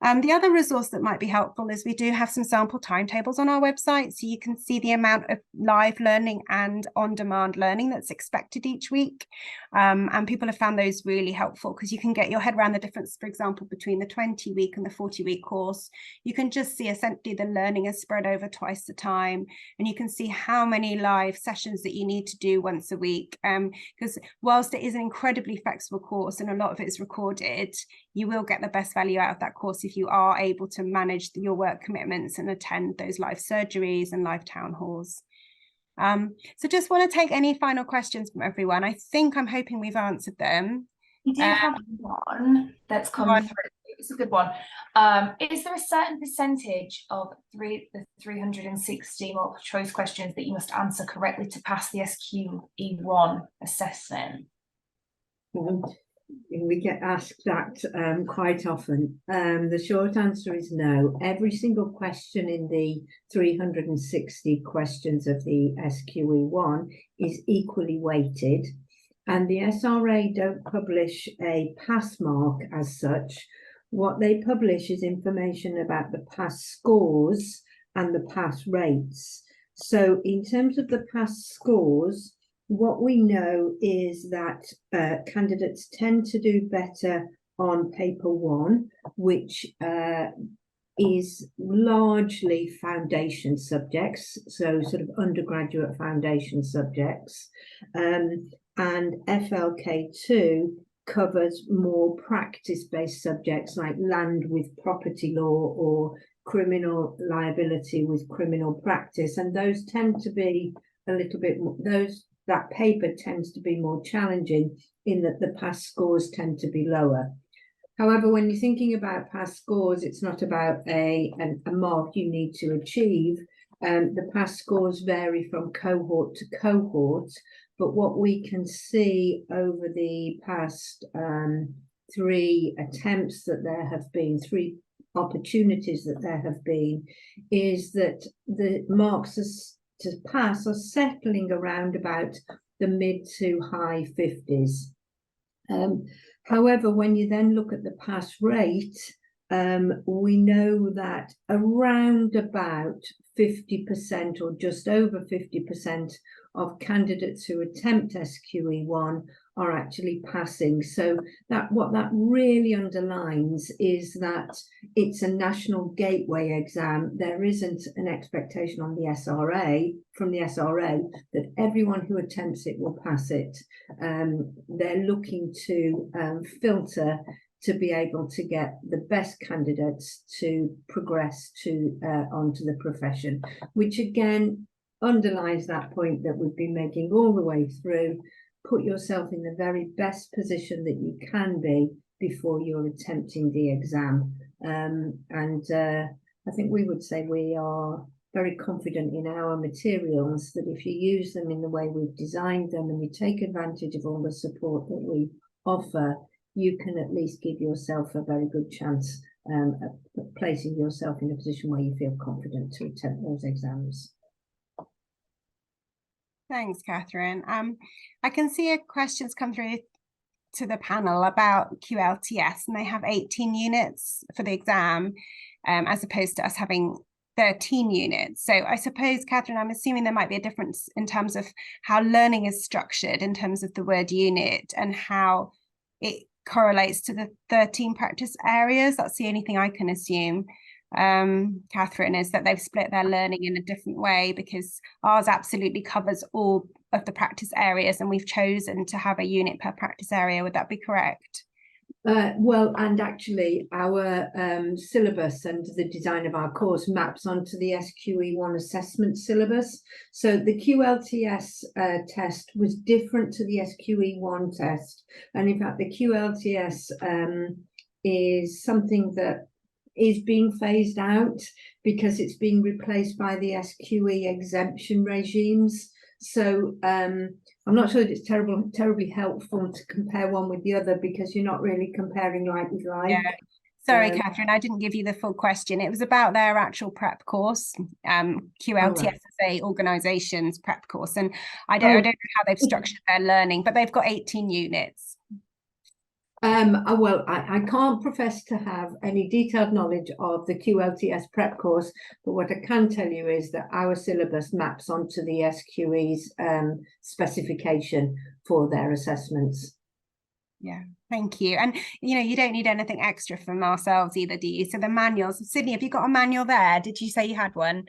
The other resource that might be helpful is we do have some sample timetables on our website, so you can see the amount of live learning and on-demand learning that's expected each week. And people have found those really helpful because you can get your head around the difference, for example, between the 20-week and the 40-week course. You can just see essentially the learning is spread over twice the time, and you can see how many live sessions that you need to do once a week. Because whilst it is an incredibly flexible course and a lot of it is recorded, you will get the best value out of that course if you are able to manage your work commitments and attend those live surgeries and live town halls. So just want to take any final questions from everyone. I'm hoping we've answered them. We do have one that's come through. It's a good one. Is there a certain percentage of the 360 multiple choice questions that you must answer correctly to pass the SQE1 assessment? We get asked that quite often. The short answer is no. Every single question in the 360 questions of the SQE1 is equally weighted, and the SRA don't publish a pass mark as such. What they publish is information about the pass scores and the pass rates. So in terms of the pass scores, what we know is that candidates tend to do better on paper one, which is largely foundation subjects, so sort of undergraduate foundation subjects, and FLK2 covers more practice-based subjects like land with property law or criminal liability with criminal practice, and those tend to be a little bit more, that paper tends to be more challenging in that the pass scores tend to be lower. However, when you're thinking about pass scores, it's not about a mark you need to achieve. The pass scores vary from cohort to cohort, but what we can see over the past 3 attempts that there have been, 3 opportunities that there have been, is that the marks to pass are settling around about the mid to high 50s. However, when you then look at the pass rate, we know that around about 50% or just over 50% of candidates who attempt SQE1 are actually passing. So that what that really underlines is that it's a national gateway exam. There isn't an expectation on the SRA, from the SRA, that everyone who attempts it will pass it. They're looking to filter to be able to get the best candidates to progress to onto the profession, which again underlines that point that we've been making all the way through. Put yourself in the very best position that you can be before you're attempting the exam. I think we would say we are very confident in our materials, that if you use them in the way we've designed them and you take advantage of all the support that we offer, you can at least give yourself a very good chance of placing yourself in a position where you feel confident to attempt those exams. Thanks, Catherine. I can see questions come through to the panel about QLTS, and they have 18 units for the exam, as opposed to us having 13 units. So I suppose, Catherine, I'm assuming there might be a difference in terms of how learning is structured in terms of the word unit and how it correlates to the 13 practice areas. That's the only thing I can assume, Catherine, is that they've split their learning in a different way, because ours absolutely covers all of the practice areas and we've chosen to have a unit per practice area. Would that be correct? Well, and actually our syllabus and the design of our course maps onto the SQE1 assessment syllabus. So the QLTS test was different to the SQE1 test. And in fact, the QLTS is something that is being phased out because it's being replaced by the SQE exemption regimes. So I'm not sure that it's terribly helpful to compare one with the other, because you're not really comparing like with like. Yeah. Sorry, Catherine, I didn't give you the full question. It was about their actual prep course, QLTSSA organisations prep course. And I don't know how they've structured their learning, but they've got 18 units. Well, I can't profess to have any detailed knowledge of the QLTS prep course, but what I can tell you is that our syllabus maps onto the SQE's specification for their assessments. Yeah, thank you. And, you know, you don't need anything extra from ourselves either, do you? So the manuals, Sydney, have you got a manual there? Did you say you had one?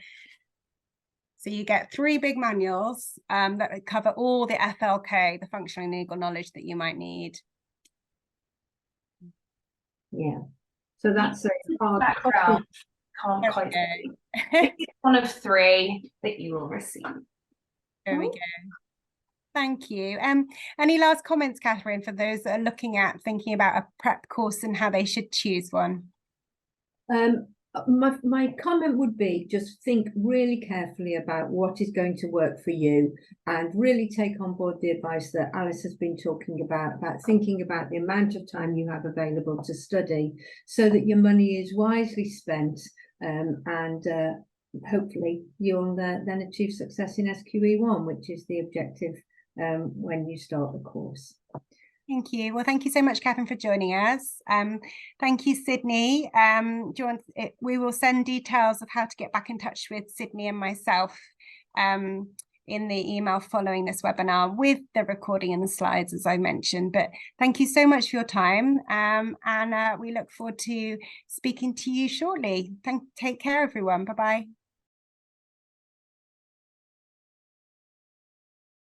So you get 3 big manuals that cover all the FLK, the functional and legal knowledge that you might need. Yeah, so that's a hard copy. Can't quite see. It's one of 3 that you will receive. There we go. Thank you. Any last comments, Catherine, for those that are thinking about a prep course and how they should choose one? My comment would be, just think really carefully about what is going to work for you, and really take on board the advice that Alice has been talking about thinking about the amount of time you have available to study, so that your money is wisely spent, and hopefully you'll then achieve success in SQE1, which is the objective when you start the course. Thank you. Well, thank you so much, Catherine, for joining us. Thank you, Sydney. We will send details of how to get back in touch with Sydney and myself in the email following this webinar, with the recording and the slides, as I mentioned. But thank you so much for your time, and we look forward to speaking to you shortly. Take care, everyone. Bye-bye.